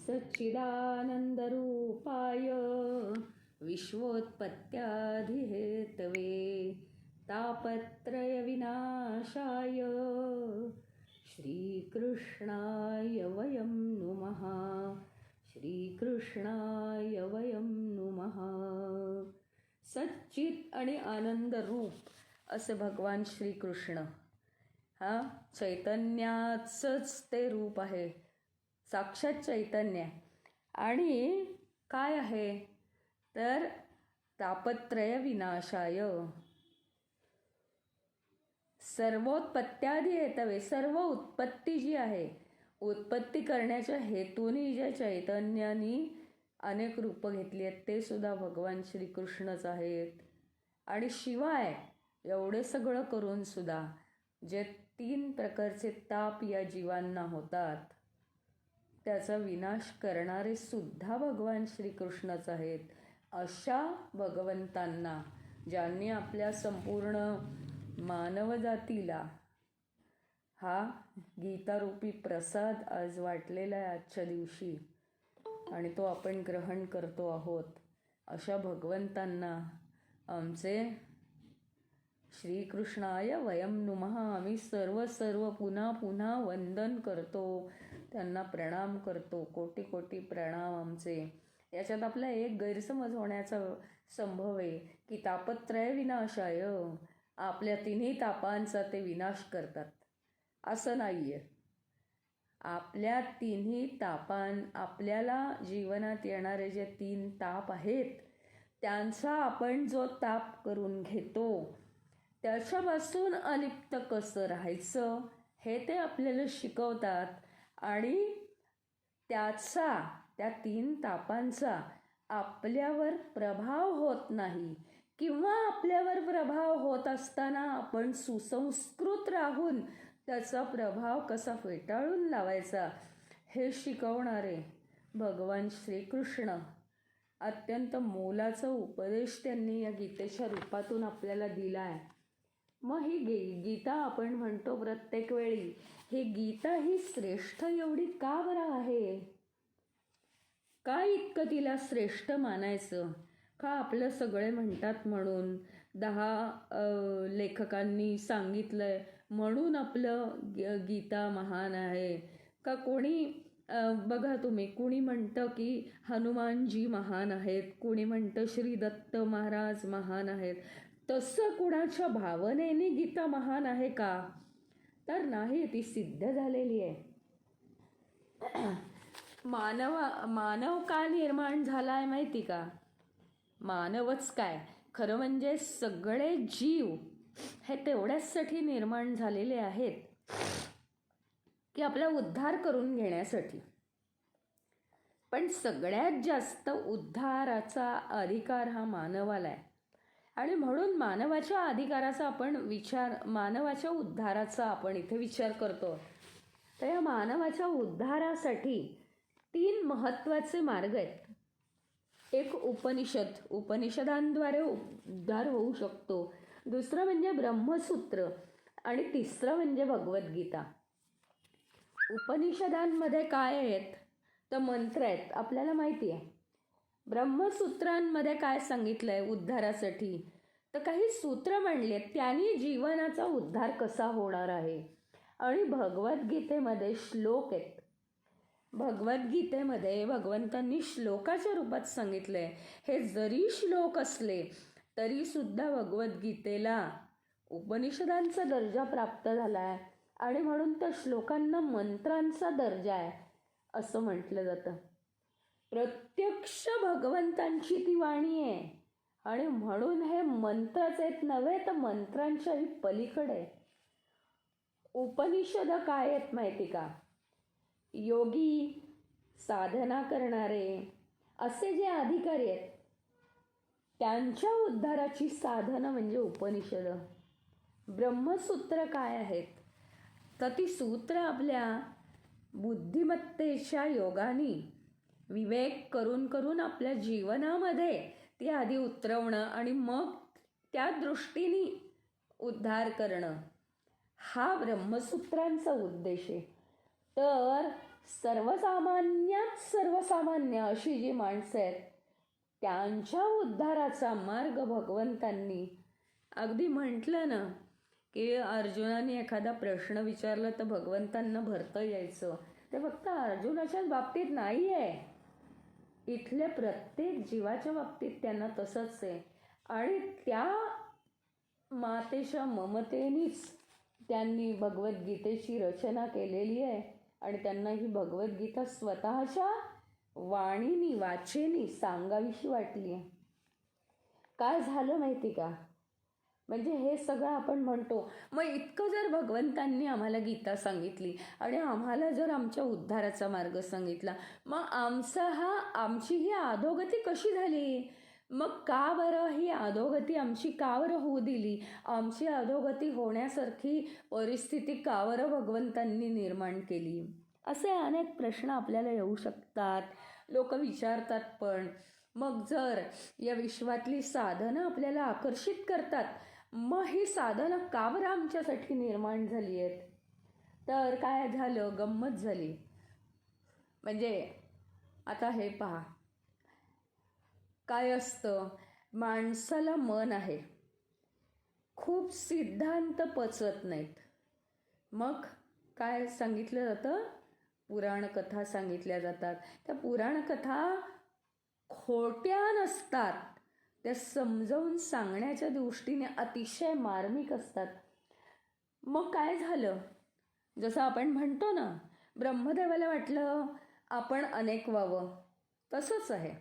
सच्चिदानन्दरूपाय विश्वोत्पत्त्यादिहेतवे तापत्रयविनाशाय श्रीकृष्णाय वयं नुमः. श्रीकृष्णाय वयं नुमः. सच्चित आणि आनंद रूप असे भगवान श्रीकृष्ण, चैतन्याचंच ते रूप आहे, साक्षात चैतन्य. आणि काय आहे तर तापत्रय विनाशाय सर्वोत्पत्त्यादी हेतवे. सर्व उत्पत्ती जी आहे, उत्पत्ती करण्याच्या हेतूने ज्या चैतन्यानी अनेक रूप घेतली आहेत ते सुद्धा भगवान श्रीकृष्णच आहेत. आणि शिवाय एवढे सगळं करून सुद्धा जे 3 प्रकारचे ताप या जीवांना होतात त्याचा विनाश करणारे सुद्धा भगवान श्रीकृष्णच आहेत. अशा भगवंतांना, ज्यांनी आपल्या संपूर्ण मानवजातीला हा गीतारूपी प्रसाद आज वाटलेला आहे आजच्या दिवशी, आणि तो आपण ग्रहण करतो आहोत, अशा भगवंतांना आमचे श्रीकृष्णाय वयं नुमः. आम्ही सर्व पुन्हा पुन्हा वंदन करतो, त्यांना प्रणाम करतो. कोटी कोटी प्रणाम आमचे. याच्यात आपला एक गैरसमज होण्याचा संभव आहे की तापत्रय विनाशाय, आपल्या 3 तापांचा ते विनाश करतात. असं नाही आहे. आपल्या 3 तापां, आपल्याला जीवनात येणारे जे 3 ताप आहेत त्यांचा आपण जो ताप करून घेतो त्याच्यापासून अलिप्त कसं राहायचं हे ते आपल्याला शिकवतात. आणि त्या 3 तापांचा आपल्यावर प्रभाव होत नाही, किंवा आपल्यावर प्रभाव होत असताना आपण सुसंस्कृत राहून त्याचा प्रभाव कसा फेटाळून लावायचा हे शिकवणारे भगवान श्रीकृष्ण. अत्यंत मोलाचा उपदेश त्यांनी या गीतेच्या रूपातून आपल्याला दिला आहे. मग ही गीता आपण म्हणतो प्रत्येक वेळी, ही गीता ही श्रेष्ठ एवढी का बरं आहे? का इतकं तिला श्रेष्ठ मानायचं? का आपलं सगळे म्हणतात म्हणून, 10 लेखकांनी सांगितलंय म्हणून आपलं गीता महान आहे? का कोणी बघा तुम्ही, कुणी म्हणतं की हनुमानजी महान आहेत, कुणी म्हणतं श्री दत्त महाराज महान आहेत. तसं कुणाच्या भावनेने गीता महान आहे का? तर नाही, ती सिद्ध झालेली आहे. मानव का निर्माण झाला आहे माहिती का? मानवच काय, खरं म्हणजे सगळे जीव हे तेवढ्याचसाठी निर्माण झालेले आहेत की आपला उद्धार करून घेण्यासाठी. पण सगळ्यात जास्त उद्धाराचा अधिकार हा मानवाला आहे. आणि म्हणून मानवाच्या अधिकाराचा आपण मानवाच्या उद्धाराचा आपण इथे विचार करतो. तर या मानवाच्या उद्धारासाठी 3 महत्त्वाचे मार्ग आहेत. एक उपनिषदांद्वारे उद्धार होऊ शकतो. दुसरं म्हणजे ब्रह्मसूत्र, आणि तिसरं म्हणजे भगवद्गीता. उपनिषदांमध्ये काय आहेत तर मंत्र आहेत, आपल्याला माहिती आहे. ब्रह्मसूत्रांमध्ये काय सांगितलं आहे उद्धारासाठी, तर काही सूत्र म्हणले, त्यांनी जीवनाचा उद्धार कसा होणार आहे. आणि भगवद्गीतेमध्ये श्लोक आहेत. भगवद्गीतेमध्ये भगवंतांनी श्लोकाच्या रूपात सांगितलं आहे. हे जरी श्लोक असले तरी सुद्धा भगवद्गीतेला उपनिषदांचा दर्जा प्राप्त झाला आहे, आणि म्हणून त्या श्लोकांना मंत्रांचा दर्जा आहे असं म्हटलं जातं. प्रत्यक्ष भगवंतांची ती वाणी आहे, आणि म्हणून हे मंत्रच आहेत नव्हे तर मंत्रांच्याही पलीकडे. उपनिषद काय आहेत माहिती का? योगी, साधना करणारे असे जे अधिकारी आहेत त्यांच्या उद्धाराची साधनं म्हणजे उपनिषद. ब्रह्मसूत्र काय आहेत तर ती सूत्र आपल्या बुद्धिमत्तेच्या योगाने विवेक करून करून आपल्या जीवनामध्ये ती आधी उतरवणं आणि मग त्या दृष्टीने उद्धार करणं, हा ब्रह्मसूत्रांचा उद्देश आहे. तर सर्वसामान्यात सर्वसामान्य अशी जी माणसं आहेत त्यांच्या उद्धाराचा मार्ग भगवंतांनी अगदी म्हटलं ना की अर्जुनाने एखादा प्रश्न विचारला तर भगवंतांना भरता यायचं. ते फक्त अर्जुनाच्याच बाबतीत नाही आहे, इथल्या प्रत्येक जीवाच्या बाबतीत त्यांना तसंच आहे. आणि त्या मातेच्या ममतेनीच त्यांनी भगवद्गीतेची रचना केलेली आहे आणि त्यांना ही भगवद्गीता स्वतःच्या वाणीनी वाचेनी सांगावीशी वाटली आहे. काय झालं माहिती का, म्हणजे हे सगळं आपण म्हणतो मग इतकं जर भगवंतांनी आम्हाला गीता सांगितली आणि आम्हाला जर आमच्या उद्धाराचा मार्ग सांगितला, मग आमची ही अधोगती कशी झाली? मग का बरं ही अधोगती आमची का बरं होऊ दिली? आमची अधोगती होण्यासारखी परिस्थिती का बरं भगवंतांनी निर्माण केली? असे अनेक प्रश्न आपल्याला येऊ शकतात, लोक विचारतात. पण मग जर या विश्वातली साधनं आपल्याला आकर्षित करतात, मग ही साधनं का बरं आमच्यासाठी निर्माण झाली आहेत? तर काय झालं, गंमत झाली. म्हणजे आता हे पहा, काय असतं, माणसाला मन आहे, खूप सिद्धांत पचत नाहीत. मग काय सांगितलं जातं, पुराणकथा सांगितल्या जातात. त्या पुराणकथा खोट्या नसतात, त्या समजावून सांगण्याच्या दृष्टीने अतिशय मार्मिक असतात. मग काय झालं, जसं आपण म्हणतो ना, ब्रह्मदेवाला वाटलं आपण अनेक व्हावं. तसंच आहे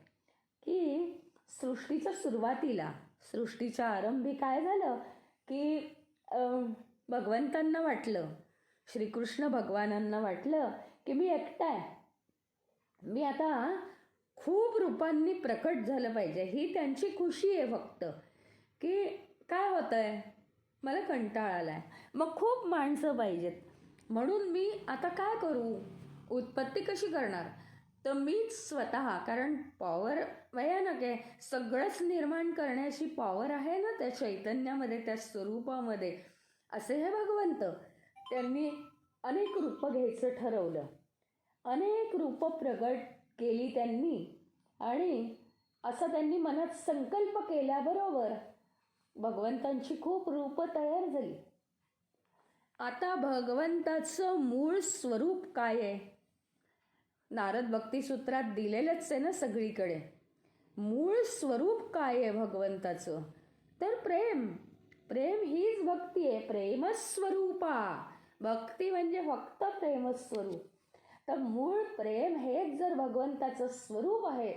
की सृष्टीच्या सुरुवातीला, सृष्टीच्या आरंभी काय झालं की भगवंतांना वाटलं, श्रीकृष्ण भगवानांना वाटलं की मी एकटा आहे, मी आता खूप रूपांनी प्रकट झालं पाहिजे. ही त्यांची खुशी आहे फक्त, की काय होतं आहे, मला कंटाळा आला आहे, मग खूप माणसं पाहिजेत, म्हणून मी आता काय करू, उत्पत्ती कशी करणार, तर मीच स्वतः, कारण पॉवर भयानक आहे, सगळंच निर्माण करण्याची पॉवर आहे ना त्या चैतन्यामध्ये, त्या स्वरूपामध्ये. असे हे भगवंत, त्यांनी अनेक रूपं घ्यायचं ठरवलं, अनेक रूपं प्रगट केली त्यांनी. आणि असं त्यांनी मनात संकल्प केल्याबरोबर भगवंतांची खूप रूपं तयार झाली. आता भगवंताचं मूळ स्वरूप काय आहे, नारद भक्तिसूत्रात दिलेलंच आहे ना सगळीकडे. मूळ स्वरूप काय आहे भगवंताचं, तर प्रेम. प्रेम हीच भक्ती आहे, प्रेमस्वरूपा. भक्ती म्हणजे फक्त प्रेमस्वरूप. तर मूळ प्रेम हेच जर भगवंताचं स्वरूप आहे,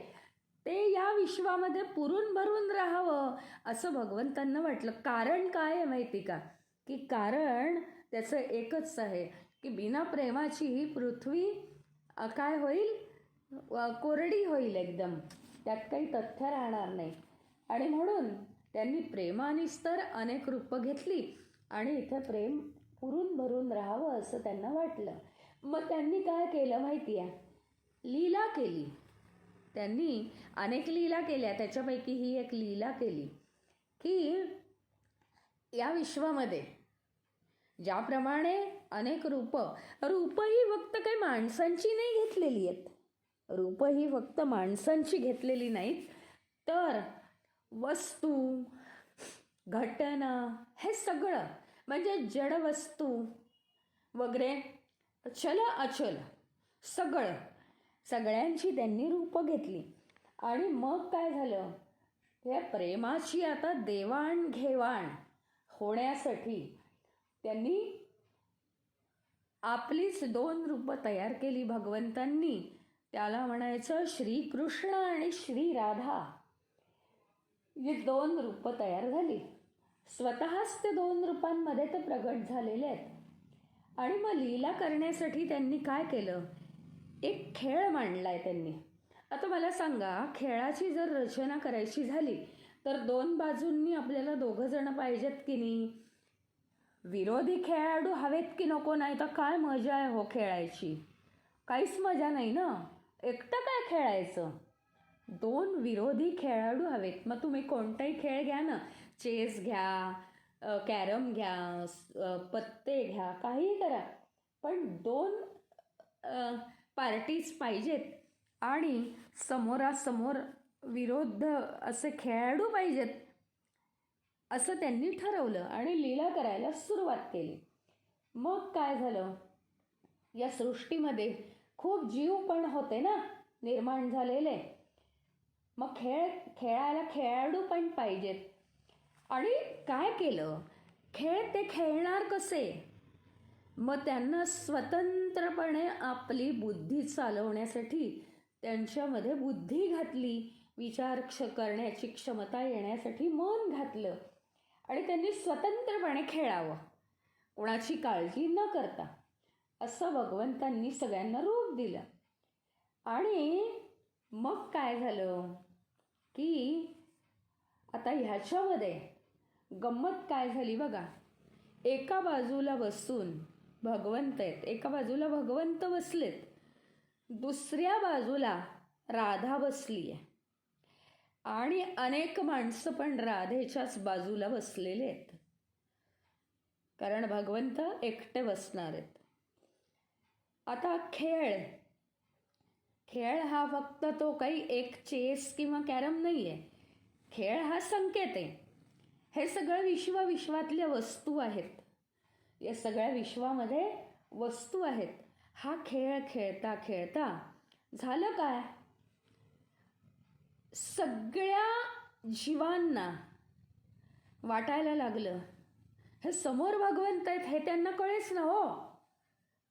ते या विश्वामध्ये पुरून भरून राहावं असं भगवंतांना वाटलं. कारण काय आहे माहिती का, की कारण त्याचं एकच आहे की बिना प्रेमाची ही पृथ्वी काय होईल, कोरडी होईल एकदम, त्यात काही तथ्य राहणार नाही. आणि म्हणून त्यांनी प्रेमानेच तर अनेक रूपं घेतली आणि इथं प्रेम पुरून भरून राहावं असं त्यांना वाटलं. मग त्यांनी काय केलं माहिती आहे, लीला केली. त्यांनी अनेक लीला केल्या, त्याच्यापैकी ही एक लीला केली की या विश्वामध्ये ज्याप्रमाणे अनेक रूपं ही फक्त काही माणसांची नाही घेतलेली आहेत, रूपं ही फक्त माणसांची घेतलेली नाहीत, तर वस्तू, घटना, हे सगळं म्हणजे जड वस्तू वगैरे, चल अचल, सगळ्यांची त्यांनी रूपं घेतली. आणि मग काय झालं, या प्रेमाची आता देवाणघेवाण होण्यासाठी त्यांनी आपलीच 2 रूपं तयार केली भगवंतांनी. त्याला म्हणायचं श्रीकृष्ण आणि श्री राधा. ही 2 रूपं तयार झाली, स्वतःच ते 2 रूपांमध्ये ते प्रगट झालेले आहेत. आणि मग लीला करण्यासाठी त्यांनी काय केलं, एक खेळ मांडलाय त्यांनी. आता मला सांगा, खेळाची जर रचना करायची झाली तर 2 बाजूंनी आपल्याला 2 जण पाहिजेत की नाही, विरोधी खेळाडू हवेत की नको, नाही तर काय मजा आहे हो खेळायची, काहीच मजा नाही ना, एकटं काय खेळायचं, 2 विरोधी खेळाडू हवेत. मग तुम्ही कोणताही खेळ घ्या ना, चेस घ्या, कॅरम घ्या, पत्ते घ्या, काहीही करा, पण 2 पार्टीज पाहिजेत आणि समोरासमोर विरोध असे खेळाडू पाहिजेत असं त्यांनी ठरवलं आणि लीला करायला सुरुवात केली. मग काय झालं, या सृष्टीमध्ये खूप जीव पण होते ना निर्माण झालेले. मग खेळायला खेळाडू पण पाहिजेत. आणि काय केलं, खेळ ते खेळणार कसे? मग त्यांना स्वतंत्रपणे आपली बुद्धी चालवण्यासाठी त्यांच्यामध्ये बुद्धी घातली, विचार करण्याची क्षमता येण्यासाठी मन घातलं आणि त्यांनी स्वतंत्रपणे खेळावं, कोणाची काळजी न करता, असं भगवंतांनी सगळ्यांना रूप दिलं. आणि मग काय झालं की आता ह्याच्यामध्ये गंमत काय झाली बघा. एका बाजूला बसून भगवंत आहेत, एका बाजूला भगवंत बसलेत, दुसऱ्या बाजूला राधा बसली आहे आणि अनेक माणसं पण राधेच्याच बाजूला बसलेले आहेत, कारण भगवंत एकटे बसणार आहेत. आता खेळ हा फक्त तो काही एक चेस किंवा कॅरम नाही आहे. खेळ हा संकेत आहे. हे सगळं विश्वातल्या वस्तू आहेत, या सगळ्या विश्वामध्ये वस्तू आहेत. हा खेळ खेळता खेळता झालं काय, सगळ्या जीवांना वाटायला लागलं हे समोर भगवंत आहेत हे त्यांना कळेच ना हो,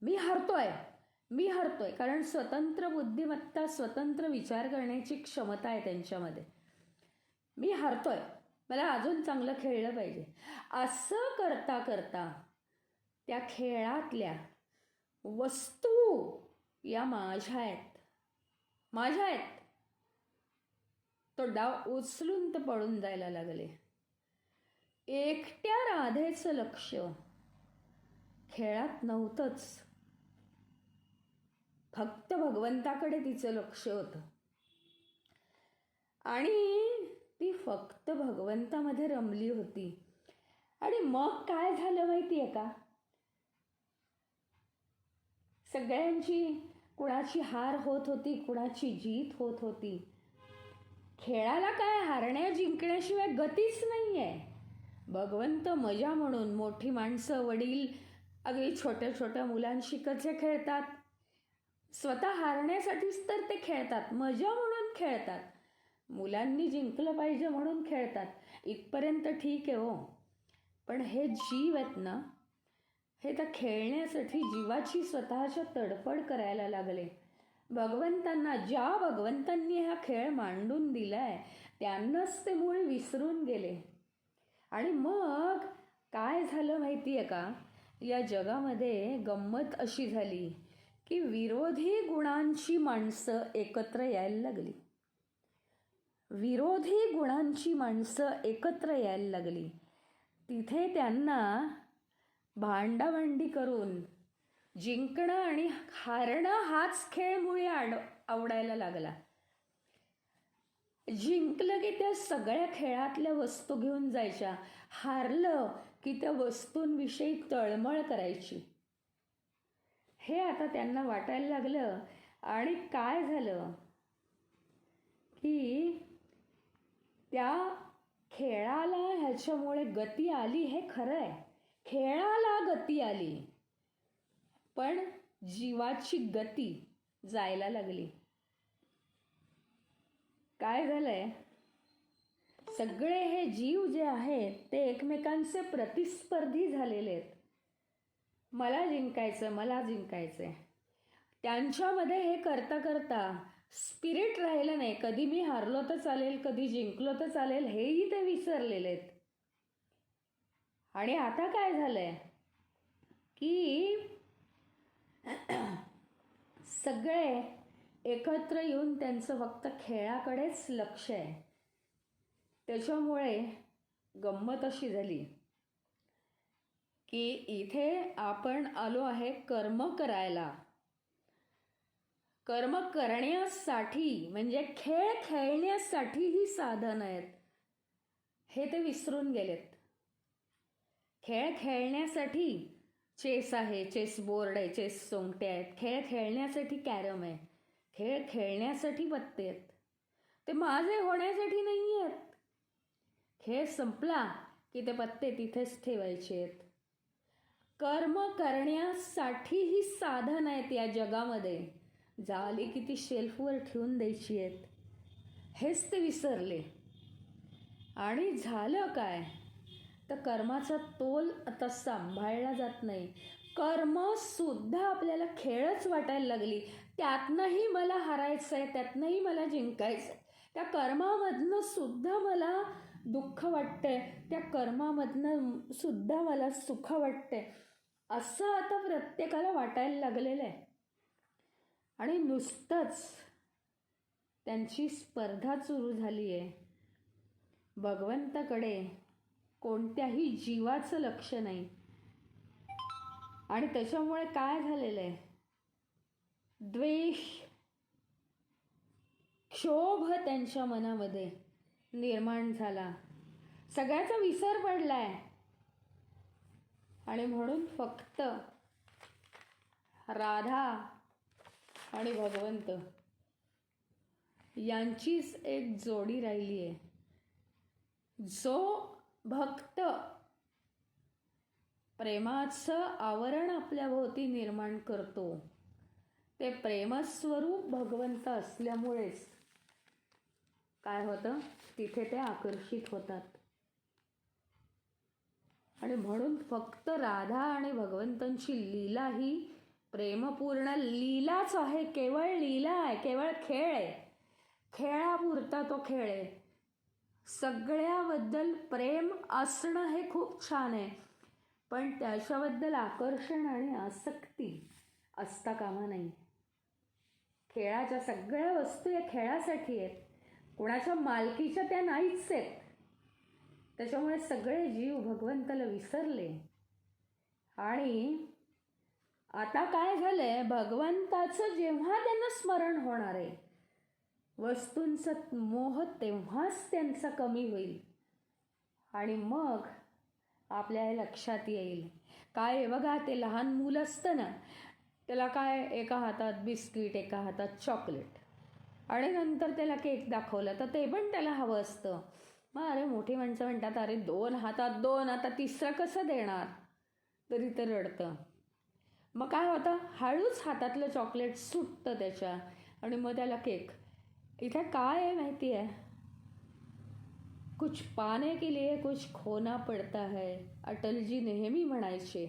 मी हरतोय. कारण स्वतंत्र बुद्धिमत्ता, स्वतंत्र विचार करण्याची क्षमता आहे त्यांच्यामध्ये. मी हरतोय, मला अजून चांगलं खेळलं पाहिजे. असं करता करता त्या खेळातल्या वस्तू या माझ्या आहेत, तो डाव उचलून तर पळून जायला लागले. एकट्या राधेचं लक्ष खेळात नव्हतंच, फक्त भगवंताकडे तिचं लक्ष होतं आणि ती फक्त भगवंतामध्ये रमली होती. आणि मग काय झालं माहिती आहे का, सगळ्यांची कुणाची हार होत होती, कुणाची जीत होत होती. खेळाला काय हारण्या जिंकण्याशिवाय गतीच नाही आहे. भगवंत मजा म्हणून, मोठी माणसं, वडील अगदी छोट्या छोट्या मुलांशी कसे खेळतात, स्वतः हारण्यासाठीच तर ते खेळतात, मजा म्हणून खेळतात, मुलांनी जिंकलं पाहिजे म्हणून खेळतात. इथपर्यंत ठीक आहे हो, पण हे जीव आहेत ना, हे तर खेळण्यासाठी जीवाची स्वतःच्या तडफड करायला लागले. ज्या भगवंतांनी हा खेळ मांडून दिलाय त्यांनाच ते मूळ विसरून गेले. आणि मग काय झालं माहिती आहे का, या जगामध्ये गंमत अशी झाली की विरोधी गुणांची माणसं एकत्र यायला लागली. तिथे त्यांना भांडाभांडी करून जिंकणं आणि हारणं हाच खेळ मुळे आवडायला लागला. जिंकलं की त्या सगळ्या खेळातल्या वस्तू घेऊन जायच्या, हारलं की त्या वस्तूंविषयी तळमळ करायची. हे आता त्यांना वाटायला लागलं. आणि काय झालं की त्या खेळाला ह्याच्यामुळे गती आली, हे खरं आहे, खेळाला गती आली, पण जीवाची गती जायला लागली. काय झालंय, सगळे हे जीव जे आहेत ते एकमेकांचे प्रतिस्पर्धी झालेले आहेत. मला जिंकायचंय. त्यांच्यामध्ये हे करता करता स्पिरिट राहिलं नाही. कधी मी हारलो तर चालेल, कधी जिंकलो तर चालेल, हेही ते विसरलेले आहेत. आणि आता काय झालंय की सगळे एकत्र येऊन त्यांचं फक्त खेळाकडेच लक्ष आहे. त्याच्यामुळे गंमत अशी झाली की इथे आपण आलो आहे कर्म करायला. कर्म करण्यासाठी म्हणजे खेळ खेळण्यासाठी ही साधन आहेत, हे ते विसरून गेलेत. खेळ खेळण्यासाठी चेस आहे, चेस बोर्ड आहे, चेस सोंगटे आहेत, खेळ खेळण्यासाठी कॅरम आहे, खेळ खेळण्यासाठी पत्ते आहेत, ते माझे होण्यासाठी नाही आहेत. खेळ संपला की ते पत्ते तिथेच ठेवायचे आहेत. कर्म करण्यासाठी ही साधन आहेत या जगामध्ये, झाली की ती शेल्फवर ठेवून द्यायची आहेत, हेच ते विसरले. आणि झालं काय तर कर्माचा तोल आता सांभाळला जात नाही. कर्मसुद्धा आपल्याला खेळच वाटायला लागली. त्यातनंही मला हरायचं आहे, त्यातनंही मला जिंकायचं आहे, त्या कर्मामधनं सुद्धा मला दुःख वाटतंय, त्या कर्मामधनं सुद्धा मला सुख वाटतंय, असं आता प्रत्येकाला वाटायला लागलेलं आहे. आणि नुसतंच त्यांची स्पर्धा सुरू झाली आहे. भगवंताकडे कोणत्याही जीवाचं लक्ष नाही. आणि त्याच्यामुळे काय झालेलं आहे, द्वेष, क्षोभ त्यांच्या मनामध्ये निर्माण झाला, सगळ्याचा विसर पडलाय. आणि म्हणून फक्त राधा आणि भगवंत यांचीच एक जोडी राहिली आहे. जो भक्त प्रेमाचं आवरण आपल्या भोवती निर्माण करतो, ते प्रेमस्वरूप भगवंत असल्यामुळेच काय होतं, तिथे ते आकर्षित होतात. आणि म्हणून फक्त राधा आणि भगवंतांची लीला ही प्रेमपूर्ण लीलाच आहे, केवळ लीला आहे, केवळ खेळ आहे, खेळापुरता तो खेळ आहे. सगळ्याबद्दल प्रेम असणं हे खूप छान आहे, पण त्याच्याबद्दल आकर्षण आणि आसक्ती असता कामा नाही. खेळाच्या सगळ्या वस्तू या खेळासाठी आहेत, कुणाच्या मालकीच्या त्या नाहीच आहेत. त्याच्यामुळे सगळे जीव भगवंताला विसरले. आणि आता काय झालंय, भगवंताचं जेव्हा त्यांना स्मरण होणार आहे, वस्तूंचा मोह तेव्हाच त्यांचा कमी होईल. आणि मग आपल्या लक्षात येईल काय आहे बघा, ते लहान मूल असतं ना, त्याला काय एका हातात बिस्किट, एका हातात चॉकलेट, आणि नंतर त्याला केक दाखवला तर ते पण त्याला हवं असतं. मग अरे मोठी माणसं म्हणतात, अरे 2 हातात 2, आता तिसरं कसं देणार, तरी ते रडतं. मग काय होतं, हळूच हातातलं चॉकलेट सुटतं त्याच्या, आणि मग त्याला केक. इथे काय आहे माहिती आहे, कुछ पाने के लिए कुछ खोना पडता है, अटलजी नेहमी म्हणायचे.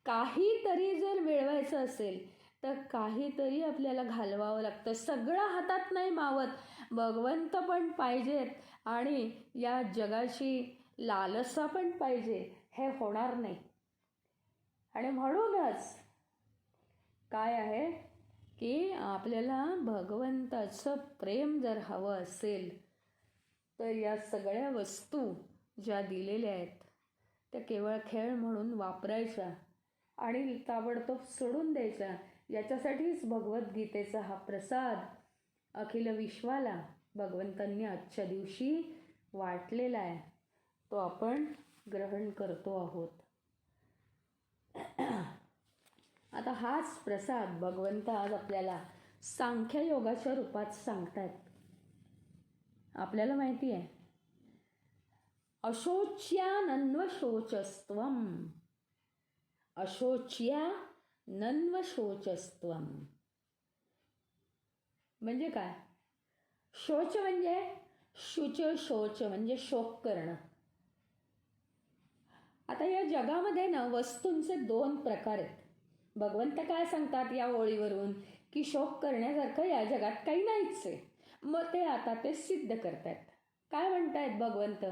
काहीतरी जर मिळवायचं असेल तर काहीतरी आपल्याला घालवावं लागतं. सगळं हातात नाही मावत, भगवंत पण पाहिजेत आणि या जगाची लालसा पण पाहिजे, हे होणार नाही. आणि म्हणूनच काय आहे की आपल्याला भगवंताचं प्रेम जर हवं असेल तर या सगळ्या वस्तू ज्या दिलेल्या आहेत त्या केवळ खेळ म्हणून वापरायच्या आणि ताबडतोब सोडून द्यायच्या. याच्यासाठीच भगवद्गीतेचा हा प्रसाद अखिल विश्वाला भगवंतांनी आजच्या दिवशी वाटलेला आहे, तो आपण ग्रहण करतो आहोत. आता हाच प्रसाद भगवंत आज आपल्याला सांख्ययोगाच्या रूपात सांगतात. आपल्याला माहिती आहे, अशोच्यानन्वशोचस्त्वम, अशोच्यानन्वशोचस्त्वम म्हणजे काय, शोच म्हणजे शुच, शोच म्हणजे शोक करणं. आता या जगामध्ये ना वस्तूंचे 2 प्रकार आहेत. भगवंत काय सांगतात या ओळीवरून की शोक करण्यासारखं या जगात काही नाहीच आहे. मग ते आता ते सिद्ध करतात. काय म्हणतायत भगवंत,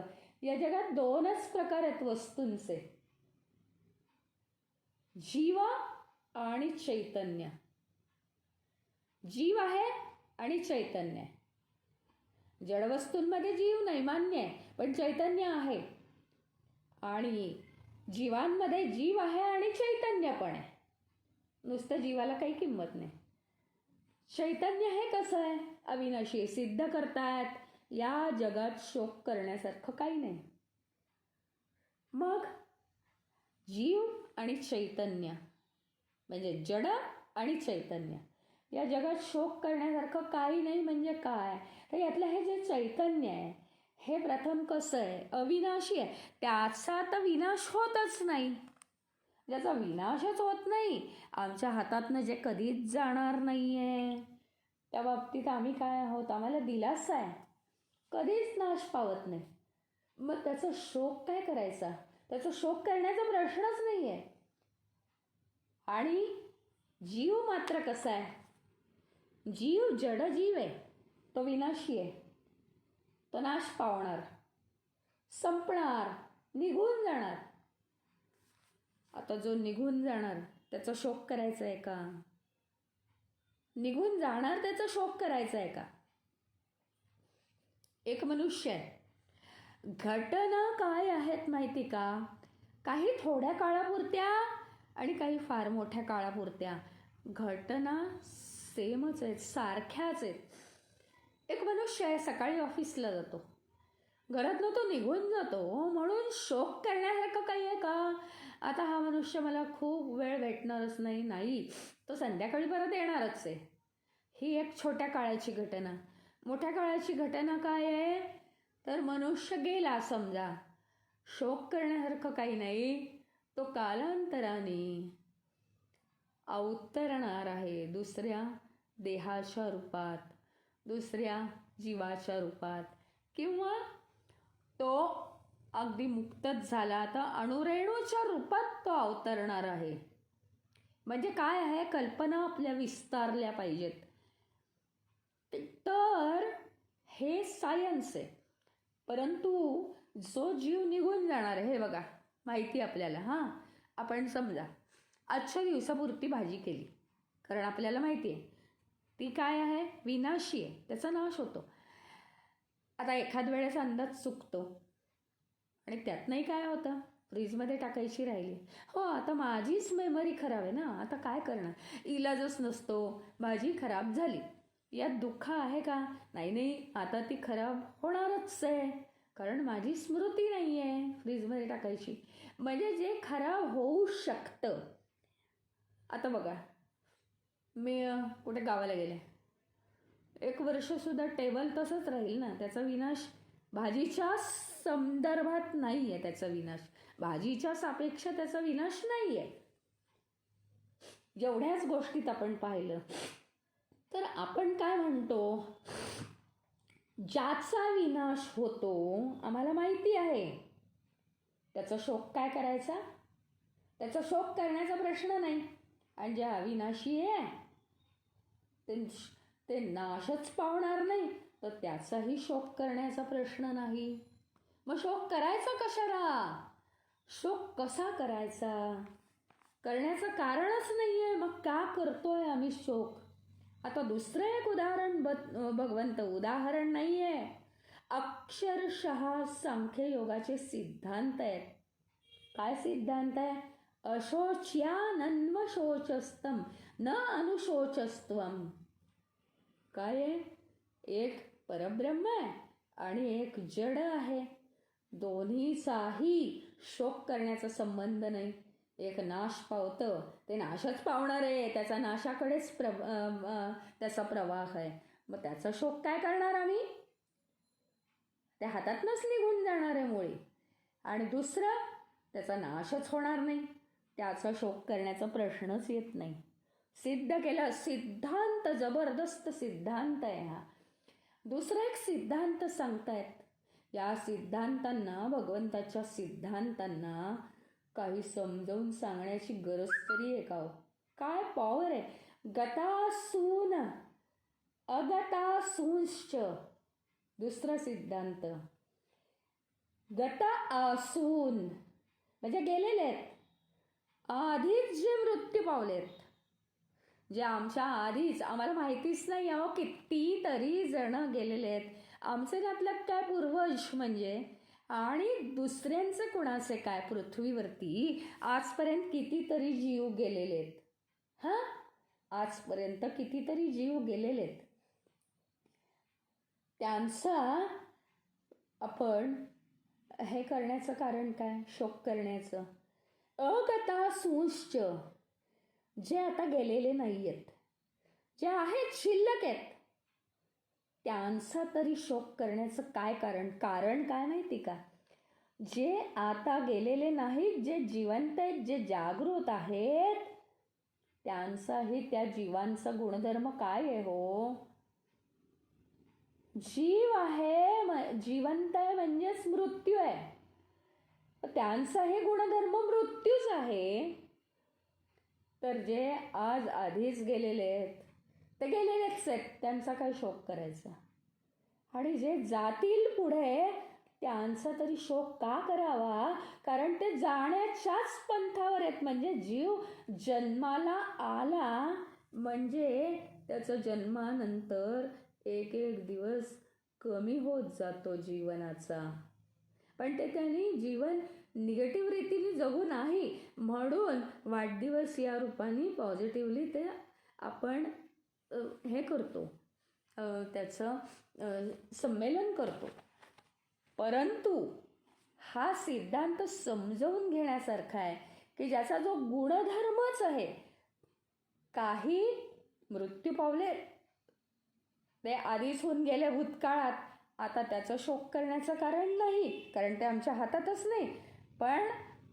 या जगात 2च प्रकार आहेत वस्तूंचे, जीव आणि चैतन्य. जीव आहे आणि चैतन्य आहे. जडवस्तूंमध्ये जीव नाही मान्य आहे, पण चैतन्य आहे. आणि जीवांमध्ये जीव आहे आणि चैतन्य पण आहे, नुसतं जीवाला काही किंमत नाही. चैतन्य हे कसं आहे, अविनाशी, सिद्ध करतायत या जगात शोक करण्यासारखं काही नाही. मग जीव आणि चैतन्य, म्हणजे जड आणि चैतन्य. या जगात शोक करण्यासारखं काही नाही म्हणजे काय, तर यातलं हे जे चैतन्य आहे हे प्रथम कसं आहे, अविनाशी आहे. त्याचा तर विनाश होतच नाही. ज्याचा विनाशच होत नाही, आमच्या हातातनं जे कधीच जाणार नाही आहे, त्या बाबतीत आम्ही काय आहोत, आम्हाला दिलासा आहे. कधीच नाश पावत नाही. मग त्याचा शोक काय करायचा, त्याचा शोक करण्याचा प्रश्नच नाही आहे. आणि जीव मात्र कसा आहे, जीव जड जीव आहे, तो विनाशी आहे, तो नाश पावणार, संपणार, निघून जाणार. आता जो निघून जाणार त्याचा शोक करायचा आहे का, निघून जाणार त्याचा शोक करायचा आहे का. एक मनुष्य आहे, घटना काय आहेत माहिती का, काही थोड्या काळापुरत्या आणि काही फार मोठ्या काळापुरत्या. घटना सेमच आहेत, सारख्याच आहेत. एक मनुष्य आहे, सकाळी ऑफिसला जातो, घरातनं तो निघून जातो, म्हणून शोक करण्यासारखं काही आहे का. आता हा मनुष्य मला खूप वेळ भेटणारच नाही, नाही तो संध्याकाळी परत येणारच आहे. ही एक छोट्या काळाची घटना. मोठ्या काळाची घटना काय आहे, तर मनुष्य गेला समजा, शोक करण्यासारखं काही नाही, तो कालांतराने अवतरणार आहे दुसऱ्या देहाच्या रूपात, दुसऱ्या जीवाच्या रूपात, किंवा तो अगदी मुक्तच झाला तर अणुरेणूच्या रूपात तो अवतरणार आहे. म्हणजे काय आहे, कल्पना आपल्या विस्तारल्या पाहिजेत. तर हे सायन्स आहे. परंतु जो जीव निघून जाणार आहे, हे बघा माहिती आपल्याला. हां, आपण समजा आजच्या दिवसापुरती भाजी केली, कारण आपल्याला माहिती आहे ती काय आहे, विनाशी आहे, त्याचा नाश होतो. आता एखाद वेळेस अंदाज चुकतो आणि त्यातनंही काय होतं, फ्रीजमध्ये टाकायची राहिली. हो, आता माझीच मेमरी खराब आहे ना, आता काय करणार, इलाजच नसतो, भाजी खराब झाली. यात दुःख आहे का, नाही नाही, आता ती खराब होणारच आहे, कारण माझी स्मृती नाही आहे फ्रीजमध्ये टाकायची. म्हणजे जे खराब होऊ शकतं. आता बघा, मी कुठे गावाला गेले, 1 वर्षसुद्धा टेबल तसंच राहील ना, त्याचा विनाश भाजीच्या संदर्भात नाही आहे. त्याचा विनाश भाजीच्या सापेक्ष त्याचा विनाश नाही आहे. जेवढ्याच गोष्टीत आपण पाहिलं तर आपण काय म्हणतो, ज्याचा विनाश होतो आम्हाला माहिती आहे, त्याचा शोक काय करायचा, त्याचा शोक करण्याचा प्रश्न नाही. आणि जे अविनाशी आहे ते नाशच पावणार नाही, तर त्याचाही शोक करण्याचा प्रश्न नाही. मग शोक करायचा कशाला, शोक कसा करायचा, करण्याचं कारणच नाही आहे, मग का करतोय आम्ही शोक. आता दुसरं एक उदाहरण भगवंत, उदाहरण नाही आहे, अक्षरशः सांख्ययोगाचे सिद्धांत आहेत. काय सिद्धांत आहे, अशोच्यानन्वशोचस्तम न अनुशोचस्त्वम. काय आहे, एक परब्रह्म आहे आणि एक जड आहे, दोन्हीचाही शोक करण्याचा संबंध नाही. एक नाश पावतं, ते नाशच पावणार आहे, त्याचा नाशाकडेच त्याचा प्रवाह आहे. मग त्याचा शोक काय करणार आम्ही, त्या हातातनंच निघून जाणार आहे मुळी. आणि दुसरं, त्याचा नाशच होणार नाही, त्याचा शोक करण्याचा प्रश्नच येत नाही. सिद्ध केलं, सिद्धांत, जबरदस्त सिद्धांत आहे हा. दुसरा एक सिद्धांत सांगतायत, या सिद्धांतांना, भगवंताच्या सिद्धांतांना काही समजावून सांगण्याची गरज तरी आहे का हो. काय पॉवर आहे, गतासून अगतासूंश्च. दुसरा सिद्धांत, गता आसून म्हणजे गेलेले आहेत, आधीच जे मृत्यू पावलेत, जे आमच्या आधीच आम्हाला माहितीच नाही अहो, कितीतरी जण गेलेले आहेत. आमचे त्यातलं काय पूर्वज म्हणजे, आणि दुसऱ्यांचे कुणाचे काय, पृथ्वीवरती आजपर्यंत कितीतरी जीव गेलेले आहेत. हां, आजपर्यंत कितीतरी जीव गेलेले आहेत. त्यांचा आपण हे करण्याचं कारण काय, शोक करण्याचं. अगता सूंश्च, जे आता गेलेले नाही आहेत, जे आहेत शिल्लक आहेत, त्यांचा तरी शोक करण्याचं काय कारण? कारण काय माहिती का? जे आता गेलेले नाहीत, जे जिवंत आहेत, जे जागृत आहेत, त्यांचाही त्या जीवांचा गुणधर्म काय आहे हो? जीव आहे, जिवंत आहे म्हणजेच मृत्यू आहे. त्यांचा हे गुणधर्म मृत्यूच आहे. तर जे आज आधीच गेलेले आहेत ते गेलेलेच आहेत, त्यांचा काय शोक करायचा? आणि जे जातील पुढे त्यांचा तरी शोक का करावा? कारण ते जाण्याच्याच पंथावर आहेत. म्हणजे जीव जन्माला आला म्हणजे त्याचा जन्मानंतर एक एक दिवस कमी होत जातो जीवनाचा. पण ते त्यांनी जीवन निगेटिव्ह रीतीने जगू नाही, म्हणून वाढदिवस या रूपाने पॉझिटिव्हली ते आपण हे करतो, त्याचं संमेलन करतो. परंतु हा सिद्धांत समजवून घेण्यासारखा आहे की ज्याचा जो गुणधर्मच आहे, काही मृत्यू पावले ते आधीच होऊन गेले भूतकाळात, आता त्याचं शोक करण्याचं कारण नाही, कारण ते आमच्या हातातच नाही. पण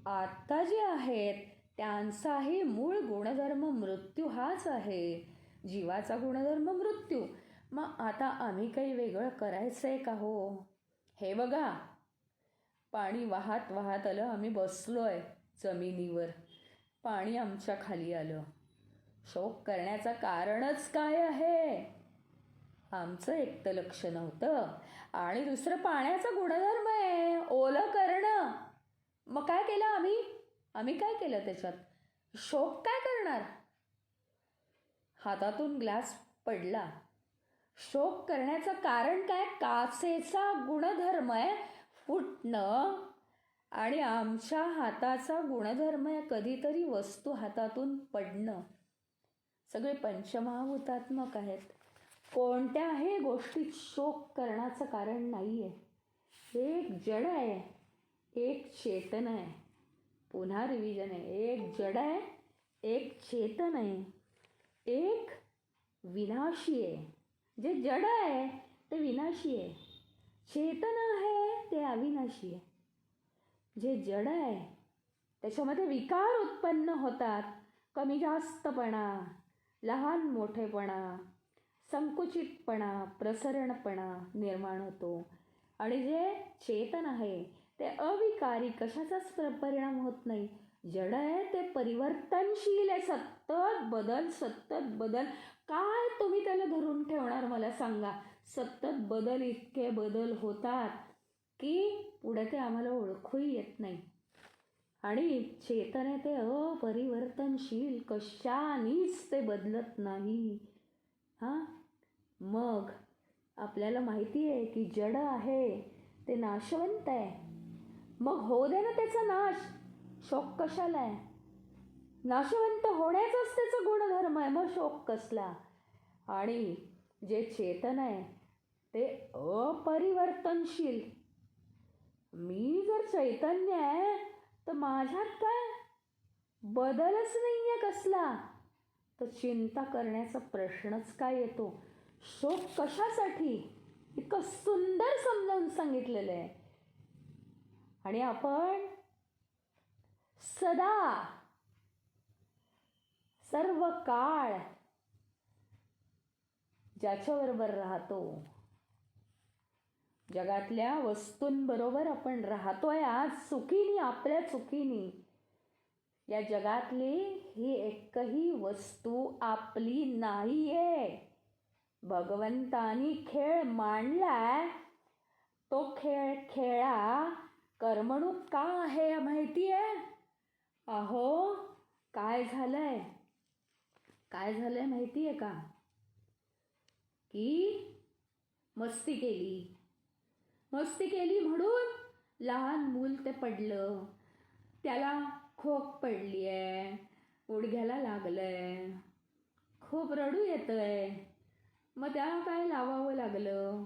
आता जे आहेत त्यांचाही मूळ गुणधर्म मृत्यू हाच आहे. जीवाचा गुणधर्म मृत्यू. मग आता आम्ही काही वेगळं करायचं आहे का हो? हे बघा, पाणी वाहत वाहत आलं, आम्ही बसलोय जमिनीवर, पाणी आमच्या खाली आलं. शोक करण्याचं कारणच काय आहे? आमचं एक तर लक्ष नव्हतं आणि दुसरं पाण्याचा गुणधर्म आहे ओलं करणं. मग काय केलं आम्ही काय केलं त्याच्यात? शोक काय करणार? हातातून ग्लास पडला, शोक करण्याचं कारण काय? काचेचा गुणधर्म आहे फुटणं, आणि आमच्या हाताचा गुणधर्म आहे कधीतरी वस्तू हातातून पडणं. सगळे पंचमहाभूतात्मक आहेत. कोणत्याही गोष्टीत शोक करण्याचं कारण नाही आहे. एक जड आहे, एक चेतन आहे. पुन्हा रिव्हिजन आहे. एक जड आहे, एक चेतन आहे, एक विनाशी आहे. जे जड आहे ते विनाशी आहे, चेतन आहे ते अविनाशी आहे. जे जड आहे त्याच्यामध्ये विकार उत्पन्न होतात, कमी जास्तपणा, लहान मोठेपणा, संकुचितपणा, प्रसरणपणा निर्माण होतो. आणि जे चेतन आहे ते अविकारी, कशाचाच परिणाम होत नाही. जड आहे ते परिवर्तनशील आहे, सतत बदल. काय तुम्ही त्याला धरून ठेवणार मला सांगा? सतत बदल, इतके बदल होतात की पुढे ते आम्हाला ओळखूही येत नाही. आणि चेतन आहे ते अपरिवर्तनशील, कशानीच ते बदलत नाही. मग आपल्याला माहिती आहे की जड आहे ते नाशवंत आहे. मग होऊ दे ना त्याचा नाश, शोक कशाला आहे? नाशवंत होण्याचाच त्याचा गुणधर्म आहे, मग शोक कसला? आणि जे चेतन आहे ते अपरिवर्तनशील. मी जर चैतन्य आहे तर माझ्यात काय बदलच नाही आहे कसला, तर चिंता करण्याचा प्रश्नच काय येतो? शोक कशासाठी? इतकं सुंदर समजावून सांगितलेलं आहे. आणि आपण सदा सर्व काळ ज्याच्याबरोबर राहतो, जगातल्या वस्तूंबरोबर आपण राहतोय आज सुखीनी, आपल्या चुकीनी. या जगातली ही एकही वस्तू आपली नाहीये. भगवंतानी खेळ मांडलाय, तो खेळ खेळा. कर्मणूक का आहे माहिती आहे? अहो, काय झालंय माहिती आहे का? की मस्ती केली म्हणून लहान मूल ते पडलं, त्याला खोक पडली आहे, गुडघ्याला लागलंय, खूप रडू येतंय. मग त्याला काय लावावं लागलं?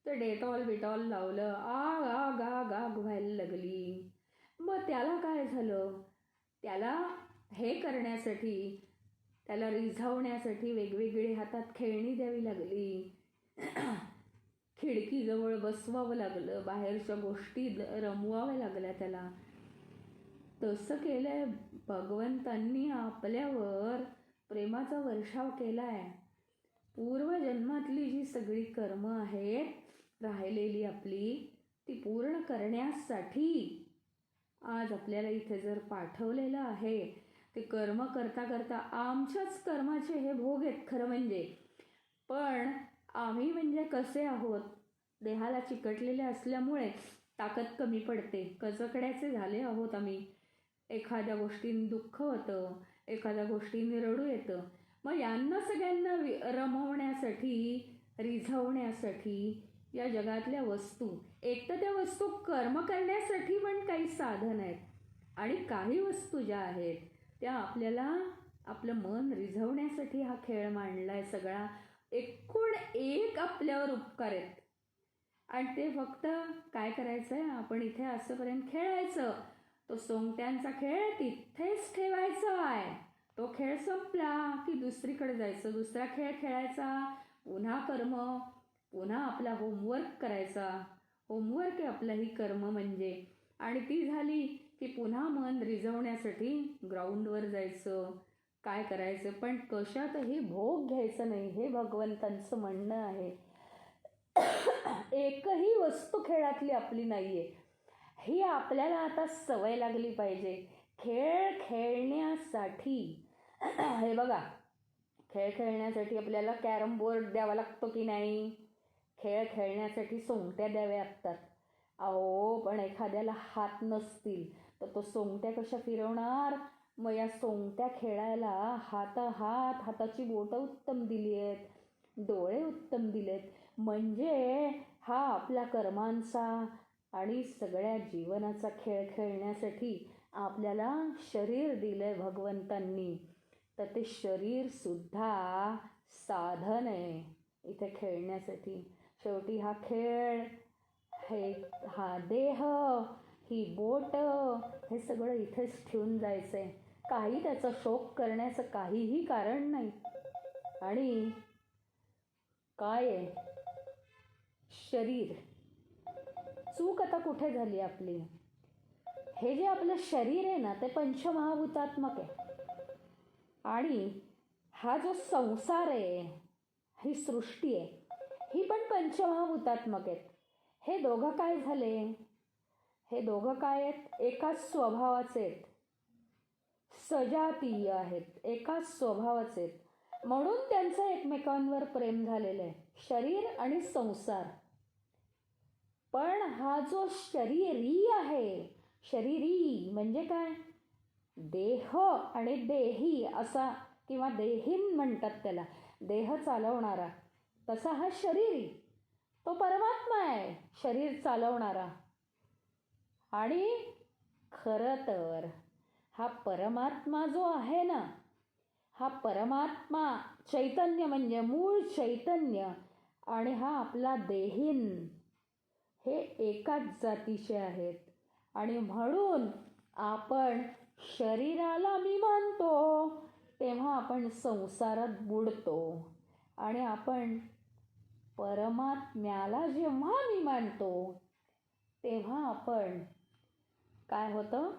तर डेटॉल लावलं. आग आग आग आग व्हायला लागली. मग त्याला काय झालं? त्याला हे करण्यासाठी, त्याला रिझवण्यासाठी वेगवेगळी हातात खेळणी द्यावी लागली, खिडकीजवळ बसवावं लागलं, बाहेरच्या गोष्टी रमवाव्या लागल्या त्याला. तसं केलंय भगवंतांनी, आपल्यावर प्रेमाचा वर्षाव केलाय. पूर्वजन्मातली जी सगळी कर्म आहेत राहिलेली आपली, ती पूर्ण करण्यासाठी आज आपल्याला इथे जर पाठवलेलं आहे. ते कर्म करता करता आमच्याच कर्माचे हे भोग आहेत खरं म्हणजे. पण आम्ही म्हणजे कसे आहोत, देहाला चिकटलेले असल्यामुळे ताकद कमी पडते, कचकड्याचे झाले आहोत आम्ही. एखाद्या गोष्टीने दुःख होतं, एखाद्या गोष्टीने रडू येतं. मग यांना सगळ्यांना रमवण्यासाठी, रिझवण्यासाठी या जगातल्या वस्तू, एक तर त्या वस्तू कर्म करण्यासाठी पण काही साधन आहेत, आणि काही वस्तू ज्या आहेत त्या आपल्याला आपलं मन रिझवण्यासाठी हा खेळ मांडलाय सगळा. एकूण एक आपल्यावर उपकार आहेत, आणि ते फक्त काय करायचं आहे, आपण इथे असंपर्यंत खेळायचं. तो सोंगट्यांचा खेळ तिथेच ठेवायचा आहे. तो खेळ संपला की दुसरीकडे जायचं, दुसरा खेळ खेळायचा, पुन्हा कर्म, पुन्हा आपला होमवर्क करायचा. होमवर्क आहे आपलं ही कर्म म्हणजे. आणि ती झाली की पुन्हा मन रिझवण्यासाठी ग्राउंडवर जायचं, काय करायचं, पण कशातही भोग घ्यायचं नाही, हे भगवंतांचं म्हणणं आहे. एकही वस्तू खेळातली आपली नाहीये, ही आपल्याला आता सवय लागली पाहिजे. खेळ खेळण्यासाठी हे बघा, खेळ खेळण्यासाठी आपल्याला कॅरम बोर्ड द्यावा लागतो की नाही, खेळ खेळण्यासाठी सोंगट्या द्याव्या लागतात. अहो, पण एखाद्याला हात नसतील तर तो सोंगट्या कशा फिरवणार. मग या सोंगट्या खेळायला हाताची बोटं उत्तम दिली आहेत, डोळे उत्तम दिलेत. म्हणजे हा आपल्या कर्मांचा आणि सगळ्या जीवनाचा खेळ खेळण्यासाठी आपल्याला शरीर दिलंय भगवंतांनी. तर ते शरीरसुद्धा साधन आहे इथे खेळण्यासाठी. शेवटी हा खेळ, हा देह, ही बोट, हे सगळं इथेच ठेवून जायचं आहे. काही त्याचा शोक करण्याचं काहीही कारण नाही. आणि काय आहे, शरीर. चूक आता कुठे झाली आपली, हे जे आपलं शरीर आहे ना, ते पंचमहाभूतात्मक आहे. आणि हा जो संसार आहे, ही सृष्टी आहे, ही पण पंचमहाभूतात्मक आहेत. हे दोघं काय झाले, हे दोघं काय आहेत, एकाच स्वभावाचे आहेत, सजातीय आहेत, एकाच स्वभावाचे आहेत. म्हणून त्यांचं एकमेकांवर प्रेम झालेलं आहे, शरीर आणि संसार. पण हा जो शरीरी आहे, शरीरी म्हणजे काय, देह आणि देही असा, किंवा देहीन म्हणतात त्याला, देह चालवणारा. तसा हा शरीरी, तो परमात्मा आहे शरीर चालवणारा. आणि खरं तर हा परमात्मा जो आहे ना, हा परमात्मा चैतन्य म्हणजे मूळ चैतन्य, आणि हा आपला देहीन, हे एकाच जातीचे आहेत. आणि म्हणून आपण शरीराला मी मानतो तेव्हा आपण संसारात बुडतो, आणि आपण परमात्म्याला जेव्हा मी मानतो तेव्हा आपण काय होतं,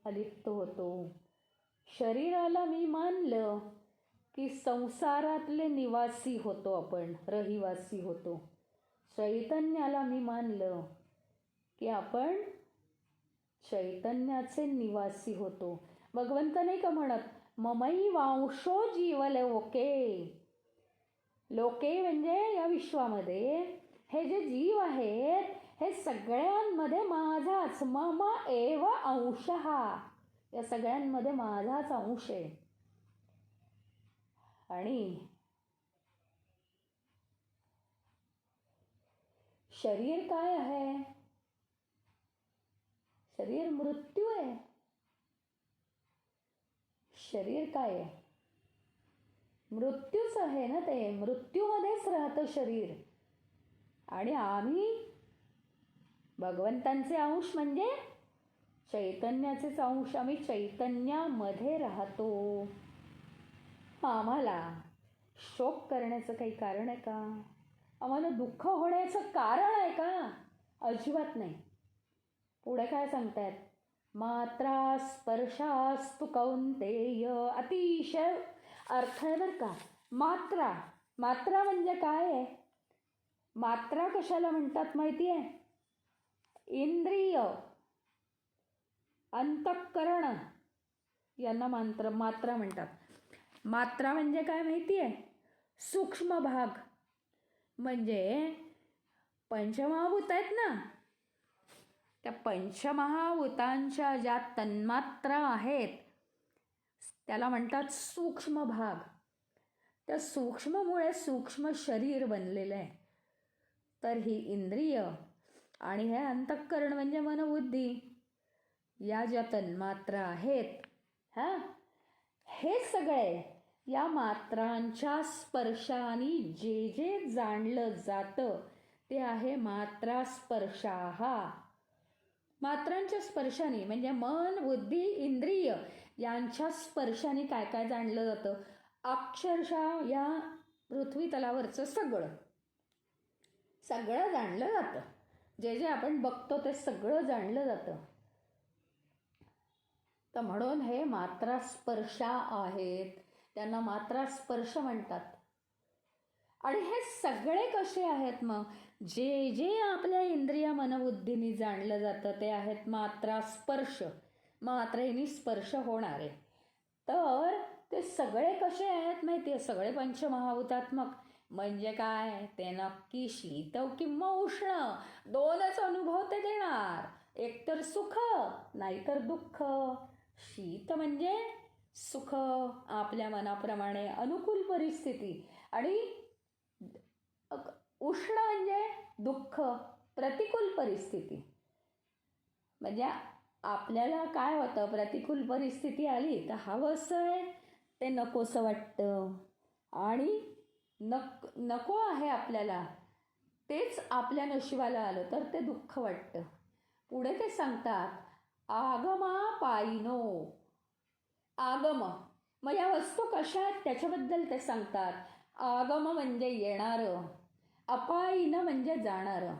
अलिप्त होतो. शरीराला मी मानलं की संसारातले निवासी होतो आपण, रहिवासी होतो. चैतन्याला मी मानलं की आपण चैतन्याचे निवासी होतो. भगवंत नाही का म्हणत, ममई वांशो जीवलोके. लोके म्हणजे या विश्वामध्ये हे जे जीव आहेत, हे सगळ्यांमध्ये माझाच, मम एव अंशः, या सगळ्यांमध्ये माझाच अंश आहे. आणि शरीर काय आहे, शरीर मृत्यू आहे. शरीर काय आहे, मृत्यूच आहे ना, ते मृत्यूमध्येच राहतं शरीर. आणि आम्ही भगवंतांचे अंश म्हणजे चैतन्याचेच अंश, आम्ही चैतन्यामध्ये राहतो. आम्हाला शोक करण्याचं काही कारण आहे का? आम्हाला दुःख होण्याचं कारण आहे का? अजिबात नाही. पुढे काय सांगतायत? मात्रा स्पर्शास्तु कौंतेय. अतिशय अर्थ आहे बरं का. मात्रा, मात्रा म्हणजे काय आहे? मात्रा कशाला म्हणतात माहिती आहे? इंद्रिय, अंतःकरण यांना मात्रा म्हणतात. मात्रा म्हणजे काय माहिती आहे? सूक्ष्म भाग. म्हणजे पंचमहाभूत आहेत ना, त्या पंचमहाभूतांच्या ज्या तन्मात्रा आहेत त्याला म्हणतात सूक्ष्म भाग. त्या सूक्ष्ममुळे सूक्ष्म शरीर बनलेलं आहे. तर ही इंद्रिय आणि हे अंतःकरण म्हणजे मनबुद्धी या ज्या तन्मात्रा आहेत, हे सगळे या मात्रांच्या स्पर्शाने जे जे जाणलं जातं ते आहे मात्रा स्पर्शाहा. मात्रांच्या स्पर्शाने म्हणजे मन, बुद्धी, इंद्रिय यांच्या स्पर्शाने काय काय जाणलं जातं? अक्षरशः या पृथ्वी तलावरचं सगळं जाणलं जातं. जे जे आपण बघतो ते सगळं जाणलं जातं. तर म्हणून हे मात्रा स्पर्शा आहेत, त्यांना मात्रा स्पर्श म्हणतात. आणि हे सगळे कसे आहेत मग? जे जे आपल्या इंद्रिय मनबुद्धीने जाणलं जातं ते आहेत मात्रा स्पर्श, मात्रेने स्पर्श होणारे. तर ते सगळे कसे आहेत माहिती आहे? सगळे पंचमहाभूतात्मक. म्हणजे काय? ते नक्की शीत किंवा उष्ण दोनच अनुभव ते देणार. एकतर सुख नाहीतर दुःख. शीत म्हणजे सुख, आपल्या मनाप्रमाणे अनुकूल परिस्थिती, आणि उष्ण म्हणजे दुःख, प्रतिकूल परिस्थिती. म्हणजे आपल्याला काय होतं? प्रतिकूल परिस्थिती आली तर हवंसं आहे ते नकोसं वाटतं, आणि नको आहे आपल्याला तेच आपल्या नशिबाला आलं तर ते दुःख वाटतं. पुढे ते सांगतात आगमापायिनो. आगम मग या वस्तू कशा आहेत त्याच्याबद्दल ते सांगतात. आगम म्हणजे येणारं, अपायिनं म्हणजे जाणारं.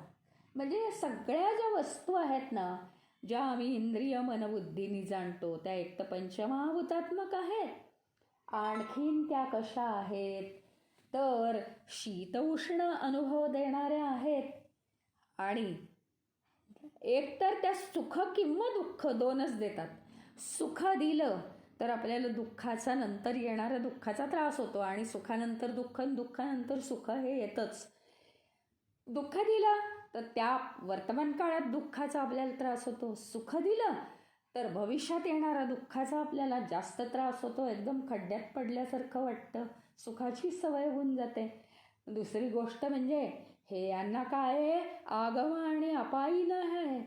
म्हणजे या सगळ्या ज्या वस्तू आहेत ना, ज्या आम्ही इंद्रिय मनबुद्धीने जाणतो त्या एक तर पंचमहाभूतात्मक आहेत. आणखीन त्या कशा आहेत तर शीत उष्ण अनुभव देणाऱ्या आहेत. आणि एकतर त्या सुख किंवा दुःख दोनच देतात. सुख दिलं तर आपल्याला दुःखाचा नंतर येणारा दुःखाचा त्रास होतो, आणि सुखानंतर दुःख, दुःखानंतर सुख हे येतच. दुःख दिलं तर त्या वर्तमान काळात दुःखाचा आपल्याला त्रास होतो. सुख दिलं तर भविष्यात येणारा दुःखाचा आपल्याला जास्त त्रास होतो. एकदम खड्ड्यात पडल्यासारखं वाटतं, सुखाची सवय होऊन जाते. दुसरी गोष्ट म्हणजे हे यांना काय आहे? आगम आणि अपायिनं आहे.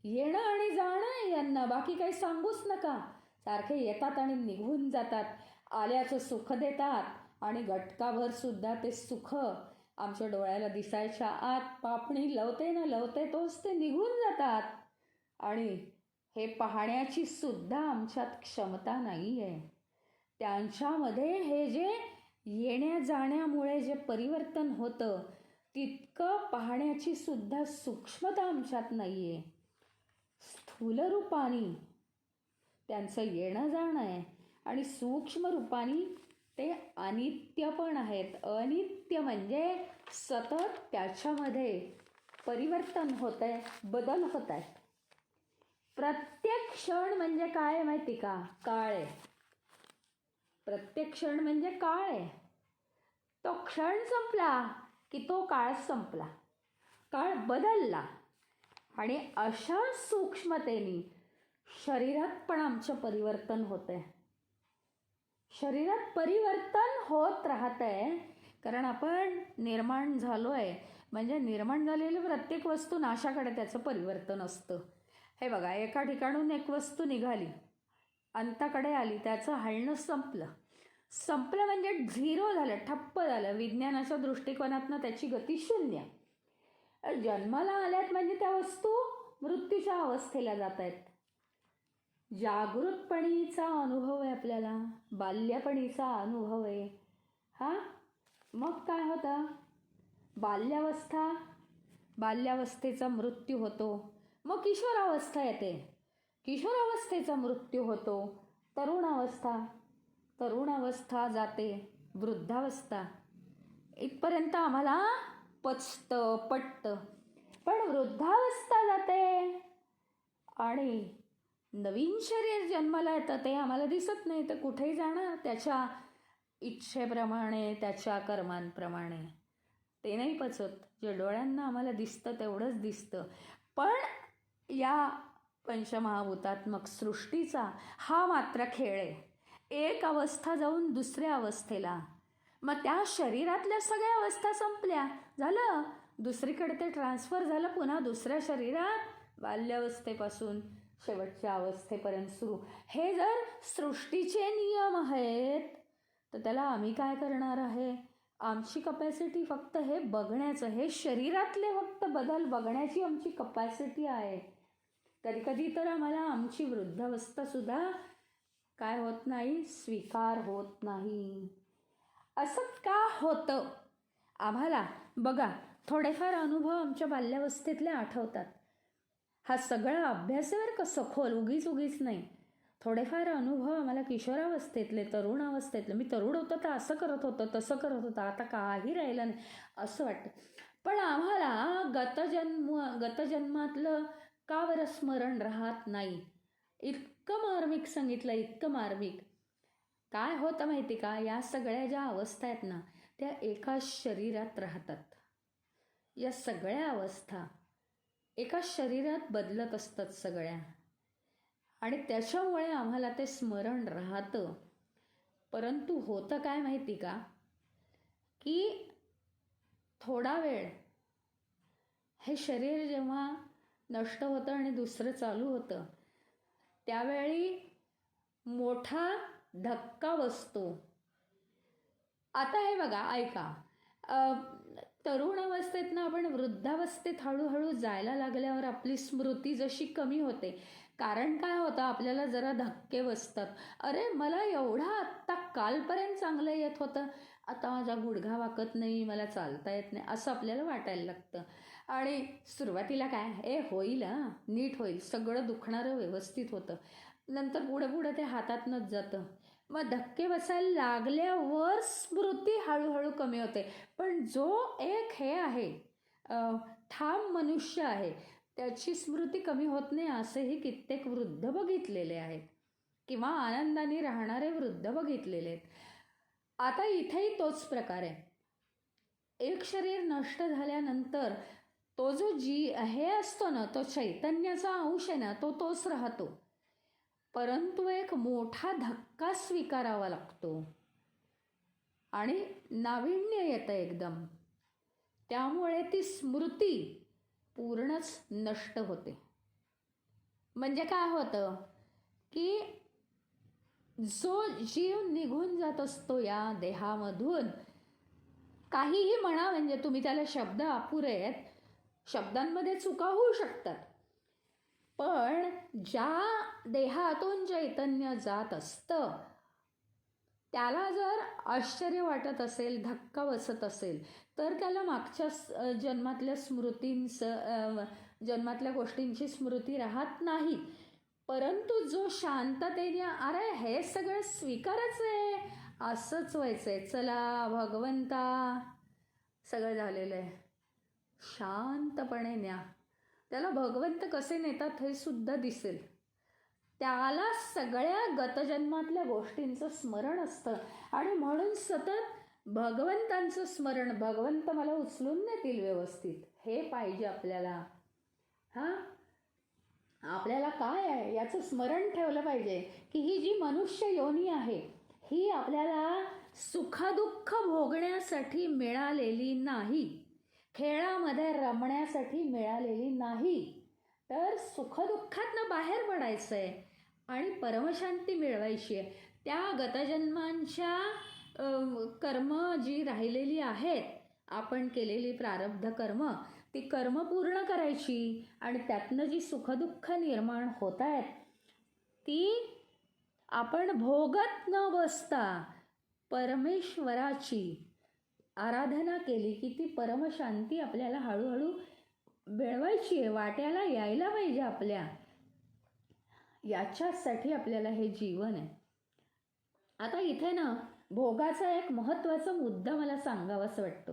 येणं आणि जाणं यांना, बाकी काही सांगूच नका. सारखे येतात आणि निघून जातात. आल्याचं सुख देतात आणि घटकाभर सुद्धा ते सुख आमच्या डोळ्याला दिसायच्या आत पापणी लवते ना लवते तोच ते निघून जातात. आणि हे पाहण्याची सुद्धा आमच्यात क्षमता नाही आहे. त्यांच्यामध्ये हे जे येण्या जाण्यामुळे जे परिवर्तन होतं तितकं पाहण्याची सुद्धा सूक्ष्मता आमच्यात नाही आहे. स्थूल रूपाने त्यांचं येणं जाणं आहे आणि सूक्ष्म रूपाने ते अनित्य पण आहेत. अनित्य म्हणजे सतत त्याच्यामध्ये परिवर्तन होत आहे, बदल होत आहे. प्रत्येक क्षण म्हणजे काय माहिती का? काळ आहे. प्रत्येक क्षण म्हणजे काळ आहे. तो क्षण संपला की तो काळ संपला, काळ बदलला. आणि अशा सूक्ष्मतेने शरीरात पण आमचं परिवर्तन होत आहे. शरीरात परिवर्तन होत राहत आहे कारण आपण निर्माण झालो आहे. म्हणजे निर्माण झालेली प्रत्येक वस्तू नाशाकडे त्याचं परिवर्तन असतं. हे बघा, एका ठिकाणून एक वस्तू निघाली, अंताकडे आली, त्याचं हलणं संपलं म्हणजे झिरो झालं, ठप्प झालं. विज्ञानाच्या दृष्टिकोनातनं त्याची गती शून्य. जन्माला आल्यात म्हणजे त्या वस्तू मृत्यूच्या अवस्थेला जात आहेत. जागृतपणीचा अनुभव आहे आपल्याला, बाल्यापणीचा अनुभव आहे. हा मग काय होतं, बाल्यावस्था, बाल्यावस्थेचा मृत्यू होतो. मग किशोरावस्था येते, किशोरावस्थेचा मृत्यू होतो. तरुणावस्था, तरुणावस्था जाते, वृद्धावस्था. इथपर्यंत आम्हाला पटतं. पण वृद्धावस्था जाते आणि नवीन शरीर जन्माला येतं, ते आम्हाला दिसत नाही. तर कुठेही जाणार त्याच्या इच्छेप्रमाणे, त्याच्या कर्मांप्रमाणे. ते नाही पचत. जे डोळ्यांना आम्हाला दिसतं तेवढंच दिसतं. पण या पंचमहाभूतात्मक सृष्टीचा हा मात्र खेळ आहे. एक अवस्था जाऊन दुसऱ्या अवस्थेला, मग त्या शरीरातल्या सगळ्या अवस्था संपल्या, झालं, दुसरीकडे ते ट्रान्सफर झालं पुन्हा दुसऱ्या शरीरात, बाल्यावस्थेपासून शेवटच्या अवस्थेपर्यंत सुरू. हे जर सृष्टीचे नियम आहेत तर त्याला आम्ही काय करणार आहे? आमची कपॅसिटी फक्त हे बघण्याचं, हे शरीरातले फक्त बदल बघण्याची आमची कपॅसिटी आहे. कधी कधी तर आम्हाला आमची वृद्धावस्थासुद्धा काय होत नाही, स्वीकार होत नाही. असं का होतं आम्हाला? बघा, थोडेफार अनुभव आमच्या बाल्यावस्थेतले आठवतात. हा सगळा अभ्यास आहे बरं का, सखोल, उगीच नाही. थोडेफार अनुभव आम्हाला किशोरावस्थेतले, तरुणावस्थेतले, मी तरुण होतं तर असं करत होतं, तसं करत होतं, आता काही राहिलं नाही असं वाटतं. पण आम्हाला गतजन्मातलं का बरं स्मरण राहत नाही? इतकं मार्मिक सांगितलं, इतकं मार्मिक. काय होतं माहिती का, या सगळ्या ज्या अवस्था आहेत ना, त्या एका शरीरात राहतात. या सगळ्या अवस्था एका शरीरात बदलत असतात सगळ्या, आणि त्याच्यामुळे आम्हाला ते स्मरण राहतं. परंतु होतं काय माहिती का, की थोडा वेळ हे शरीर जेव्हा नष्ट होतं आणि दुसरं चालू होतं, त्यावेळी मोठा धक्का बसतो. आता हे बघा, ऐका, तरुण अवस्थेतनं आपण वृद्धावस्थेत हळूहळू जायला लागल्यावर आपली स्मृती जशी कमी होते. कारण काय होतं, आपल्याला जरा धक्के बसतात. अरे, मला एवढा आत्ता कालपर्यंत चांगलं येत होतं, आता माझा गुडघा वाकत नाही, मला चालता येत नाही, असं आपल्याला वाटायला लागतं. आणि सुरुवातीला काय, होईल, नीट होईल, सगळं दुखणारं व्यवस्थित होतं. नंतर पुढे पुढे ते हातातनंच जातं. मग धक्के बसायला लागल्यावर स्मृती हळूहळू कमी होते. पण जो एक हे आहे, ठाम मनुष्य आहे, त्याची स्मृती कमी होत नाही. असेही कित्येक वृद्ध बघितलेले आहेत, किंवा आनंदाने राहणारे वृद्ध बघितलेले आहेत. आता इथेही तोच प्रकार आहे. एक शरीर नष्ट झाल्यानंतर तो जो हे असतो ना, तो चैतन्याचा अंश आहे ना, तोच राहतो. परंतु एक मोठा धक्का स्वीकारावा लागतो आणि नाविन्य येतं एकदम. त्यामुळे ती स्मृती पूर्णच नष्ट होते. म्हणजे काय होतं, की जो जीव निघून जात असतो या देहामधून, काहीही म्हणा, म्हणजे तुम्ही त्याला शब्द अपुरे आहेत, शब्दांमध्ये चुका होऊ शकतात, पण ज्या देहातून चैतन्य जात असतं त्याला जर आश्चर्य वाटत असेल, धक्का बसत असेल, तर त्याला मागच्या जन्मातल्या जन्मातल्या गोष्टींची स्मृती राहत नाही. परंतु जो शांततेने, अरे हे सगळं स्वीकारच आहे, असंच व्हायचंय, चला भगवंता सगळं झालेलं आहे, शांतपणे न्या. त्याला भगवंत कसे नेतात हे सुद्धा दिसेल. त्याला सगळ्या गतजन्मातल्या गोष्टींचं स्मरण असतं आणि म्हणून सतत भगवंतांचं स्मरण, भगवंत मला उचलून नेतील व्यवस्थित, हे पाहिजे आपल्याला. आपल्याला काय आहे याचं स्मरण ठेवलं पाहिजे, की ही जी मनुष्य योनी आहे ही आपल्याला सुखदुःख भोगण्यासाठी मिळालेली नाही, खेळामध्ये रमण्यासाठी मिळालेली नाही, तर सुखदुःखातनं बाहेर पडायचं आहे आणि परमशांती मिळवायची आहे. त्या गतजन्मांच्या कर्म जी राहिलेली आहेत, आपण केलेली प्रारब्ध कर्म, ती कर्म पूर्ण करायची आणि त्यातनं जी सुखदुःख निर्माण होत आहेत ती आपण भोगत न बसता परमेश्वराची आराधना केली की ती परमशांती आपल्याला हळूहळू मिळवायची आहे, वाट्याला यायला पाहिजे आपल्या. याच्यासाठी आपल्याला हे जीवन आहे. आता इथे ना भोगाचा एक महत्त्वाचा मुद्दा मला सांगावासा वाटतो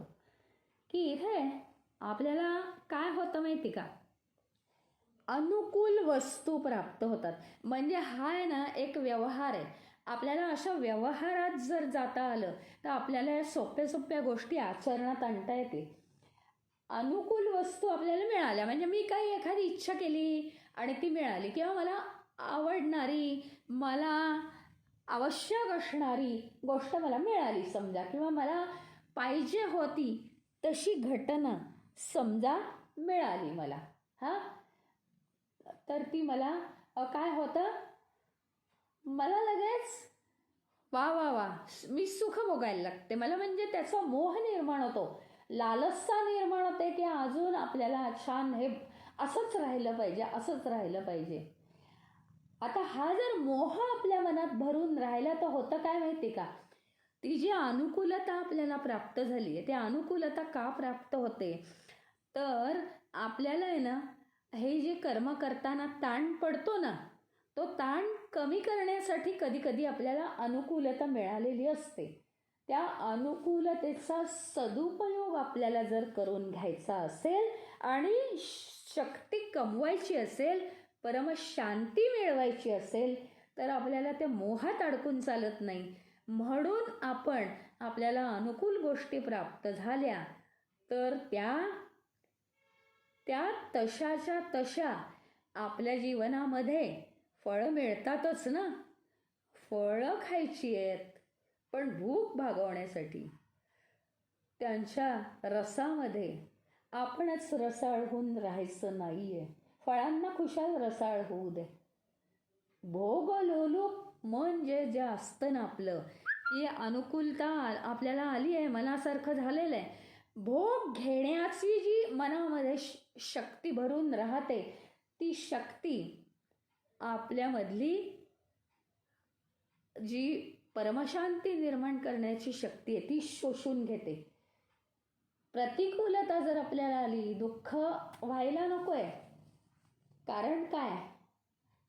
की इथे आपल्याला काय होतं माहिती का, अनुकूल वस्तू प्राप्त होतात. म्हणजे हा आहे ना एक व्यवहार आहे. आपल्याला अशा व्यवहारात जर जाता आलं तर आपल्याला या सोप्या सोप्या गोष्टी आचरणात आणता येते. अनुकूल वस्तू आपल्याला मिळाल्या म्हणजे मी काही एखादी इच्छा केली आणि ती मिळाली, किंवा मला आवडणारी, मला आवश्यक असणारी गोष्ट मला मिळाली समजा, किंवा मला पाहिजे होती तशी घटना समजा मिळाली मला. हां, तर ती मला काय होतं, मला लगेच वा वा वा मी सुख भोगायला लागते. मला म्हणजे त्याचा मोह निर्माण होतो, लालसा निर्माण होते की अजून आपल्याला छान हे असंच राहिलं पाहिजे, असंच राहिलं पाहिजे. आता हा जर मोह आपल्या मनात भरून राहिला तर होतं काय माहिती का, ती जी अनुकूलता आपल्याला प्राप्त झाली आहे, ती अनुकूलता का प्राप्त होते तर आपल्याला आहे ना हे जे कर्म करताना ताण पडतो ना, तो ताण कमी करण्यासाठी कधी कधी आपल्याला अनुकूलता मिळालेली असते. त्या अनुकूलतेचा सदुपयोग आपल्याला जर करून घ्यायचा असेल आणि शक्ती कमवायची असेल, परमशांती मिळवायची असेल तर आपल्याला त्या मोहात अडकून चालत नाही. म्हणून आपण आपल्याला अनुकूल गोष्टी प्राप्त झाल्या तर त्या तशाच्या तशा आपल्या जीवनामध्ये फळं मिळतातच ना. फळं खायची आहेत पण भूक भागवण्यासाठी त्यांच्या रसामध्ये आपणच रसाळ होऊन राहायचं नाही आहे. फळांना खुशाल रसाळ होऊ दे. भोग लोलूप मन जे असतं ना आपलं, की अनुकूलता आपल्याला आली आहे, मनासारखं झालेलं आहे, भोग घेण्याची जी मनामध्ये शक्ती भरून राहते, ती शक्ती आपल्यामधली जी परमशांती निर्माण करण्याची शक्ती आहे ती शोषून घेते. प्रतिकूलता जर आपल्याला आली, दुःख व्हायला नको आहे. कारण काय,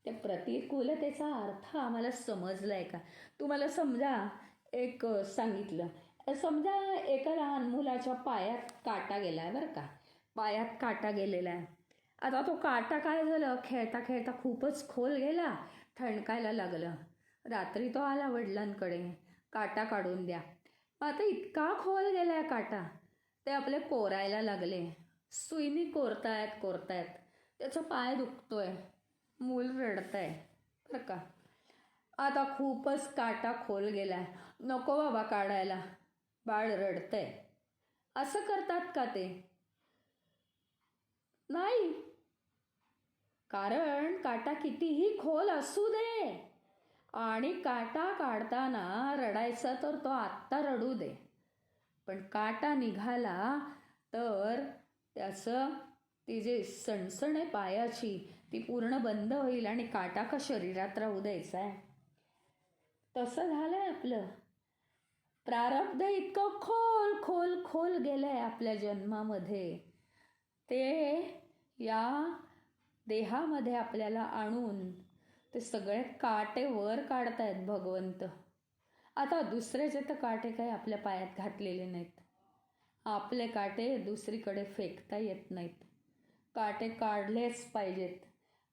त्या प्रतिकूलतेचा अर्थ आम्हाला समजला आहे का. तुम्हाला समजा एक सांगितलं, समजा एका लहान मुलाच्या पायात काटा गेला आहे बरं का, पायात काटा गेलेला आहे. आता तो काटा काय झालं, खेळता खेळता खूपच खोल गेला, ठणकायला लागलं. रात्री तो आला वडिलांकडे, काटा काढून द्या. आता इतका खोल गेला आहे काटा, ते आपले कोरायला लागले, सुईनी कोरतायत कोरतायत, त्याचा पाय दुखतोय, मूल रडतंय बरं का. आता खूपच काटा खोल गेलाय, नको बाबा काढायला, बाळ रडतंय. असं करतात का ते? नाही. कारण काटा कितीही खोल असू दे आणि काटा काढताना रडायचा तर तो आत्ता रडू दे, पण काटा निघाला तर त्याचं ती जे सणसण आहे पायाची ती पूर्ण बंद होईल आणि काटा का शरीरात राहू द्यायचा आहे. तसं झालंय आपलं प्रारब्ध, इतकं खोल खोल खोल गेलंय आपल्या जन्मामध्ये, ते या देहामध्ये आपल्याला आणून ते सगळे काटे वर काढतायत भगवंत. आता दुसऱ्याचे तर काटे काही आपल्या पायात घातलेले नाहीत, आपले काटे दुसरीकडे फेकता येत नाहीत. काटे काढलेच पाहिजेत.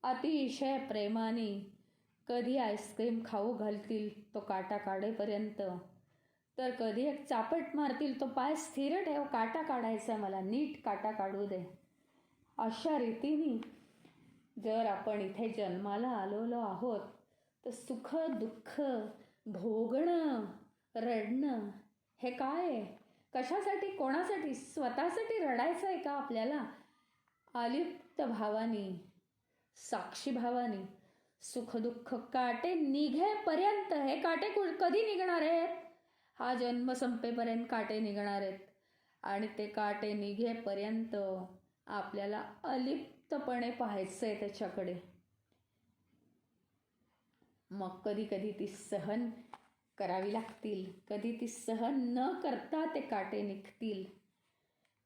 अतिशय प्रेमाने कधी आईस्क्रीम खाऊ घालतील तो काटा काढेपर्यंत, तर कधी एक चापट मारतील, तो पाय स्थिर ठेव, काटा काढायचा आहे मला, नीट काटा काढू दे. अशा रीतीने जर आपण इथे जन्माला आलेलो आहोत तर सुख दुःख भोगणं रडणं हे काय आहे, कशासाठी, कोणासाठी, स्वतःसाठी रडायचं आहे का आपल्याला? अलिप्त भावानी, साक्षी भावानी सुखदुःख काटे निघेपर्यंत, हे काटे कधी निघणार आहेत, हा जन्म संपेपर्यंत काटे निघणार आहेत. आणि ते काटे निघेपर्यंत आपल्याला अलिप्तपणे पाहायचं आहे त्याच्याकडे. मग कधी कधी ती सहन करावी लागतील, कधी ती सहन न करता ते काटे निघतील.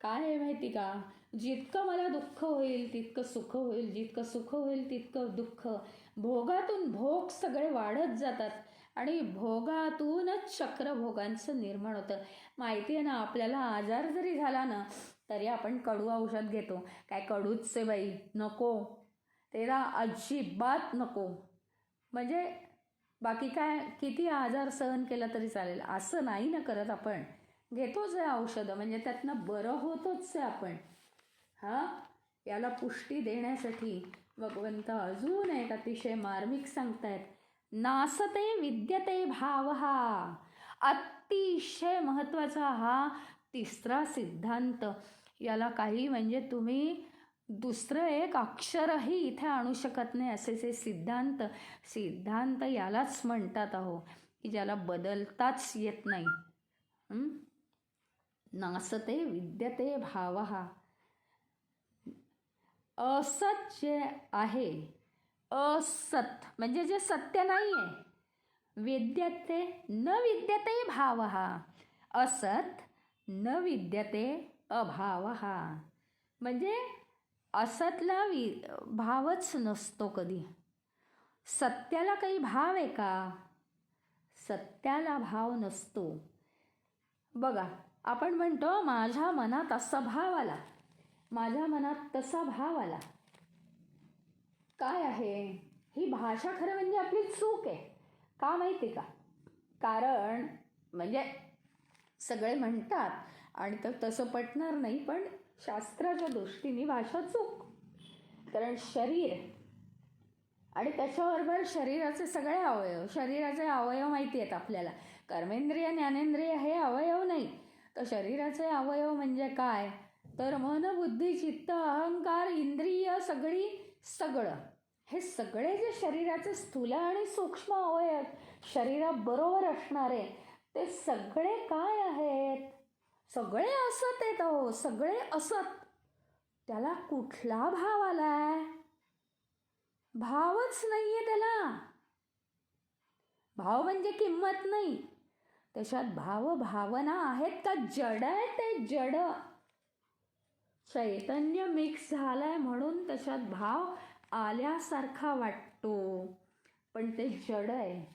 काय आहे माहिती का, जितकं मला दुःख होईल तितकं सुख होईल, जितकं सुख होईल तितकं दुःख. भोगातून भोग सगळे वाढत जातात आणि भोगातूनच चक्रभोगांचं निर्माण होतं. माहिती आहे ना, आपल्याला आजार जरी झाला ना तरी आपण कडू औषध घेतो. काय कडूच आहे बाई, नको, तेला अजिबात नको. म्हणजे बाकी काय, किती आजार सहन केला तरी चालेल असं नाही ना करत आपण. घेतोच आहे औषधं, म्हणजे त्यातनं बरं होतोच आहे आपण. हां, याला पुष्टी देण्यासाठी भगवंत अजून एक अतिशय मार्मिक सांगतायत. नासते विद्यते भाव, हा अतिशय महत्त्वाचा हा तिसरा सिद्धांत. याला काही म्हणजे तुम्ही दुसरं एक अक्षरही इथे आणू शकत नाही असे जे सिद्धांत. सिद्धांत यालाच म्हणतात अहो, की ज्याला बदलताच येत नाही. नासते विद्यते भाव, असत जे आहे, असत म्हणजे जे सत्य नाही आहे. विद्यते न विद्यते भाव, असत न विद्यते अभाव, म्हणजे असतला भावच नसतो कधी. सत्याला काही भाव आहे का? सत्याला भाव नसतो. बघा, आपण म्हणतो माझ्या मनात असा भाव आला, माझ्या मनात तसा भाव आला. काय आहे ही भाषा? खरं म्हणजे आपली चूक आहे. का माहिती का? कारण म्हणजे सगळे म्हणतात आणि तर तसं पटणार नाही, पण शास्त्राच्या दृष्टीने भाषा चूक. कारण शरीर आणि त्याच्याबरोबर शरीराचे सगळे अवयव, शरीराचे अवयव माहिती आहेत आपल्याला. कर्मेंद्रिय ज्ञानेंद्रिय हे अवयव नाही, तर शरीराचे अवयव म्हणजे काय, तर मन बुद्धी चित्त अहंकार इंद्रिय सगळं हे सगळे जे शरीराचे स्थूल आणि सूक्ष्म अवयव शरीराबरोबर असणारे ते सगळे काय आहेत? सगळे असत आहेत अहो, सगळे असत. त्याला कुठला भाव आलाय? भावच नाहीये त्याला. भाव म्हणजे किंमत नाही, त्याच्यात भाव भावना आहेत का? जड आहे ते, जड. चैतन्य मिक्स झालाय म्हणून त्याच्यात भाव आल्यासारखा वाटतो, पण ते जड आहे.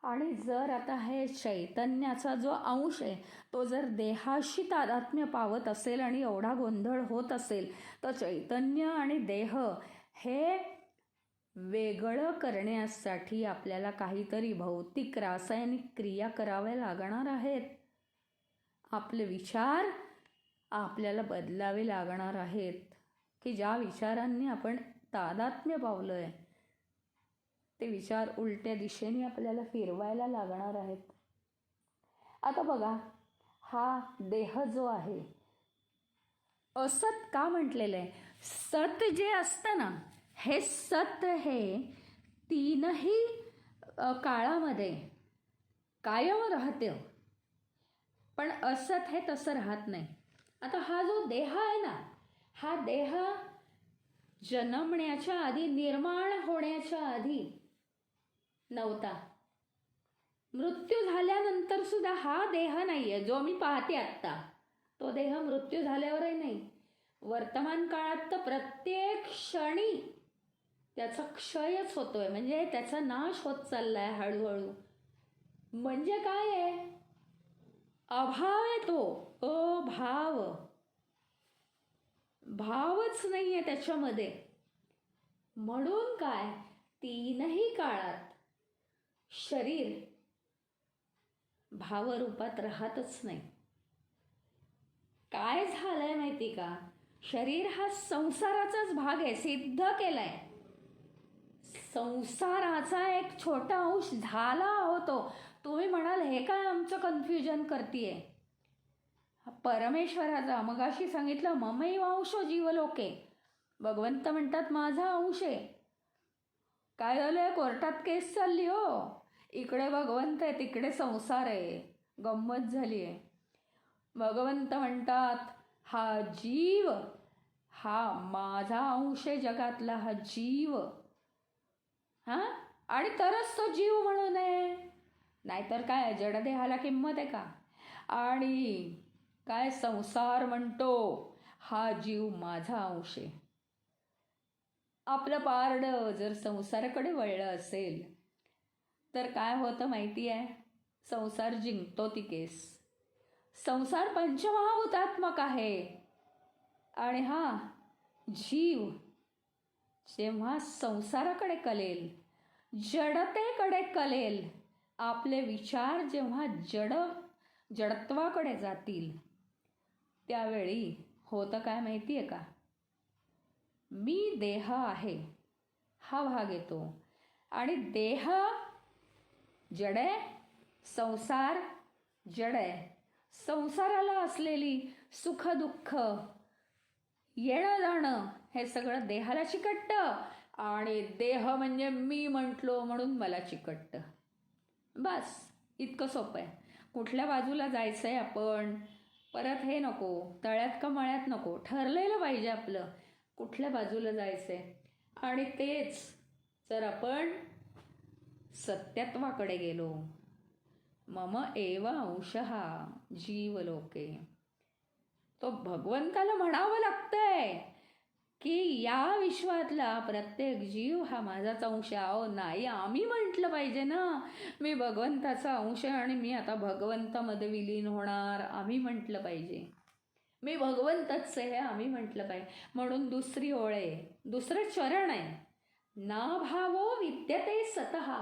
आणि जर आता हे चैतन्याचा जो अंश आहे तो जर देहाशी तादात्म्य पावत असेल आणि एवढा गोंधळ होत असेल, तर चैतन्य आणि देह हे वेगळं करण्यासाठी आपल्याला काहीतरी भौतिक रासायनिक क्रिया कराव्या लागणार आहेत. आपले विचार आपल्याला बदलावे लागणार आहेत, की ज्या विचारांनी आपण तादात्म्य पावलोय ते विचार उलट्या दिशेने आपल्याला फिरवायला लागणार आहेत. आता बघा, हा देह जो आहे असत का म्हटलेलं आहे? सत जे असतं ना, हे सत हे तीनही काळामध्ये कायम राहते, पण असत हे तसं राहत नाही. आता हा जो देह आहे ना, हा देह जन्मण्याच्या आधी, निर्माण होण्याच्या आधी नव्हता. मृत्यू झाल्यानंतर सुद्धा हा देह नाहीये जो मी पाहते आत्ता, तो देह मृत्यू झाल्यावरही नाही. वर्तमान काळात तर प्रत्येक क्षणी त्याचा क्षयच होतोय, म्हणजे त्याचा नाश होत चाललाय हळूहळू. म्हणजे काय आहे? अभाव आहे तो, अभाव. भावच नाहीये त्याच्यामध्ये. म्हणून काय, तीनही काळात शरीर भावरूपात राहतच नाही. काय झालंय माहिती का, शरीर हा संसाराचाच भाग आहे, सिद्ध केलाय. संसाराचा एक छोटा अंश झाला होतो. तुम्ही म्हणाल हे काय आमचं कन्फ्युजन करतीये? परमेश्वराचा मगाशी सांगितलं ममैवांशो जीवलोके, भगवंत म्हणतात माझा अंश आहे. काय झालंय, कोर्टात केस चालली हो, इकडे भगवंत आहे तिकडे संसार आहे, गंमत झाली आहे. भगवंत म्हणतात हा जीव हा माझा अंश आहे, जगातला हा जीव. आणि तरच तो जीव म्हणू नये. नाहीतर काय जडदेहाला किंमत आहे का? आणि काय संसार म्हणतो हा जीव माझा अंश आहे. आपलं पारडं जर संसाराकडे वळलं असेल तर काय होतं माहिती आहे? संसार जिंकतो ती केस. संसार पंचमहाभूतात्मक आहे. आणि हा जीव जेव्हा संसाराकडे कलेल, जडतेकडे कलेल, आपले विचार जेव्हा जडत्वाकडे जातील, त्यावेळी होतं काय माहिती आहे का? मी देह आहे हा भाग येतो. आणि देह जड आहे, संसार जड आहे. संसाराला असलेली सुख दुःख, येणं जाणं हे सगळं देहाला चिकटतं. आणि देह म्हणजे मी म्हटलो म्हणून मला चिकटतं. बस इतकं सोपं आहे. कुठल्या बाजूला जायचं आहे आपण, परत हे नको, तळ्यात का मळ्यात नको, ठरलेलं पाहिजे आपलं कुठल्या बाजूला जायचं आहे. आणि तेच जर आपण सत्यत्वाकडे गेलो, मम एव अंशः जीवलोके, तो भगवंताला म्हणावं लागतंय की या विश्वातला प्रत्येक जीव हा माझाच अंश आहे. अहो नाही, आम्ही म्हटलं पाहिजे ना, मी भगवंताचा अंश आहे आणि मी आता भगवंतामध्ये विलीन होणार, आम्ही म्हटलं पाहिजे. मी भगवंतच आहे आम्ही म्हटलं पाहिजे. म्हणून दुसरी ओळ आहे, दुसरं चरण आहे, ना भावो विद्यते सतः.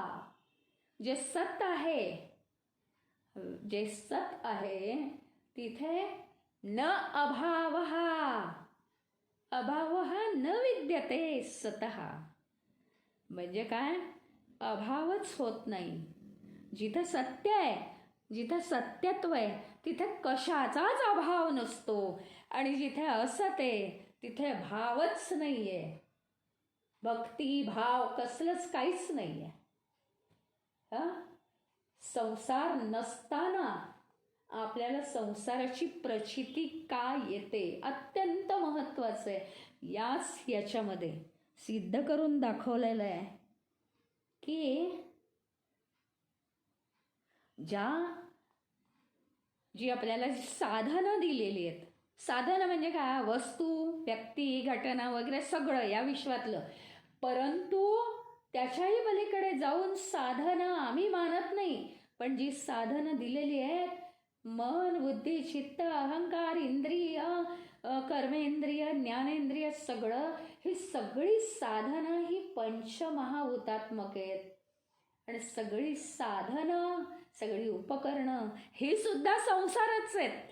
जे सत आहे, जे सत आहे तिथे न अभाव, अभाव न विद्यते सतः. म्हणजे काय? अभावच होत नाही. जिथं सत्य आहे, जिथं सत्यत्व आहे तिथे कशाचाच अभाव नसतो. आणि जिथे असत आहे तिथे भावच नाही आहे. भक्ती भाव कसलंच काहीच नाही आहे. संसार नसताना आपल्याला संसाराची प्रचिती का येते अत्यंत महत्त्वाचं आहे. याच्यामध्ये सिद्ध करून दाखवलेलं आहे की जी आपल्याला साधनं दिलेली आहेत, साधनं म्हणजे काय? वस्तू, व्यक्ती, घटना वगैरे सगळं या विश्वातलं. परंतु त्याच्याही पलीकडे जाऊन साधनं आम्ही मानत नाही, पण जी साधनं दिलेली आहेत, मन, बुद्धी, चित्त, अहंकार, इंद्रिय, कर्मेंद्रिय, ज्ञानेंद्रिय, सगळं ही सगळी साधनं ही पंचमहाभूतात्मक आहेत. आणि सगळी साधनं, सगळी उपकरणं ही सुद्धा संसारच आहेत.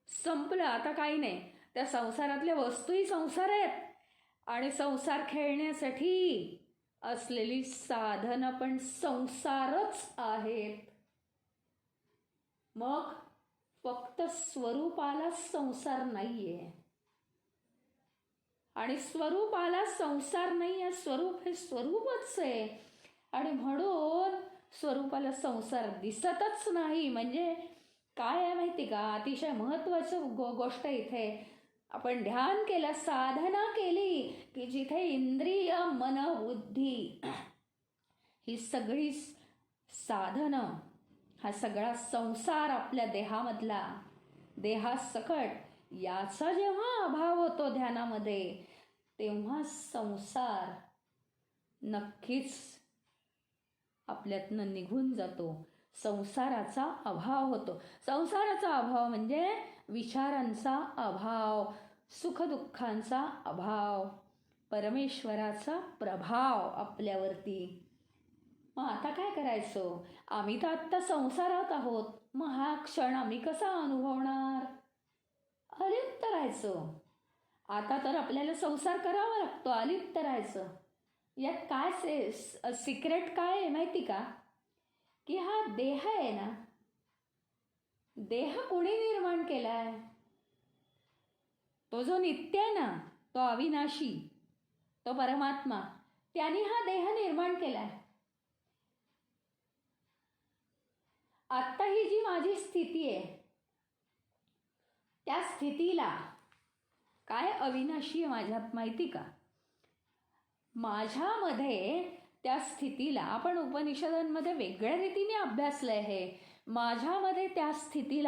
संपलं आता काही नाही. त्या संसारातल्या वस्तूही संसार आहेत आणि संसार खेळण्यासाठी असलेली साधनं पण संसारच आहेत. मग फक्त स्वरूपाला संसार नाहीये. आणि स्वरूपाला संसार नाही आहे, स्वरूप हे स्वरूपच आहे. आणि म्हणून स्वरूपाला संसार दिसतच नाही. म्हणजे काय आहे माहिती का? अतिशय महत्त्वाचं गोष्ट इथे आपण ध्यान केलं, साधना केली की जिथे इंद्रिय, मन, बुद्धी ही सगळी साधनं, हा सगळा संसार आपल्या देहामधला, देहासकट याचा जेव्हा अभाव होतो ध्यानामध्ये, तेव्हा संसार नक्कीच आपल्यातनं निघून जातो. संसाराचा अभाव होतो. संसाराचा अभाव म्हणजे विचारांचा अभाव, सुखदुःखांचा अभाव, परमेश्वराचा प्रभाव आपल्यावरती. मग आता काय करायचं? आम्ही तर आत्ता संसारात आहोत, मग हा क्षण आम्ही कसा अनुभवणार? अलिप्त राहायचं. आता तर आपल्याला संसार करावा लागतो, अलिप्त राहायचं. यात काय सिक्रेट काय आहे माहिती का? की हा देह आहे ना, देह कोणी निर्माण केलाय? तो जो नित्य आहे ना, तो अविनाशी, तो परमात्मा, त्याने हा देह निर्माण केलाय. आत्ता ही जी माझी स्थिती आहे, त्या स्थितीला काय अविनाशी आहे माझ्यात माहिती का? माझ्यामध्ये त्या स्थितीला आपण उपनिषदांमध्ये वेगळ्या रीतीने अभ्यासलंय हे. माझ्यामध्ये त्या स्थितीला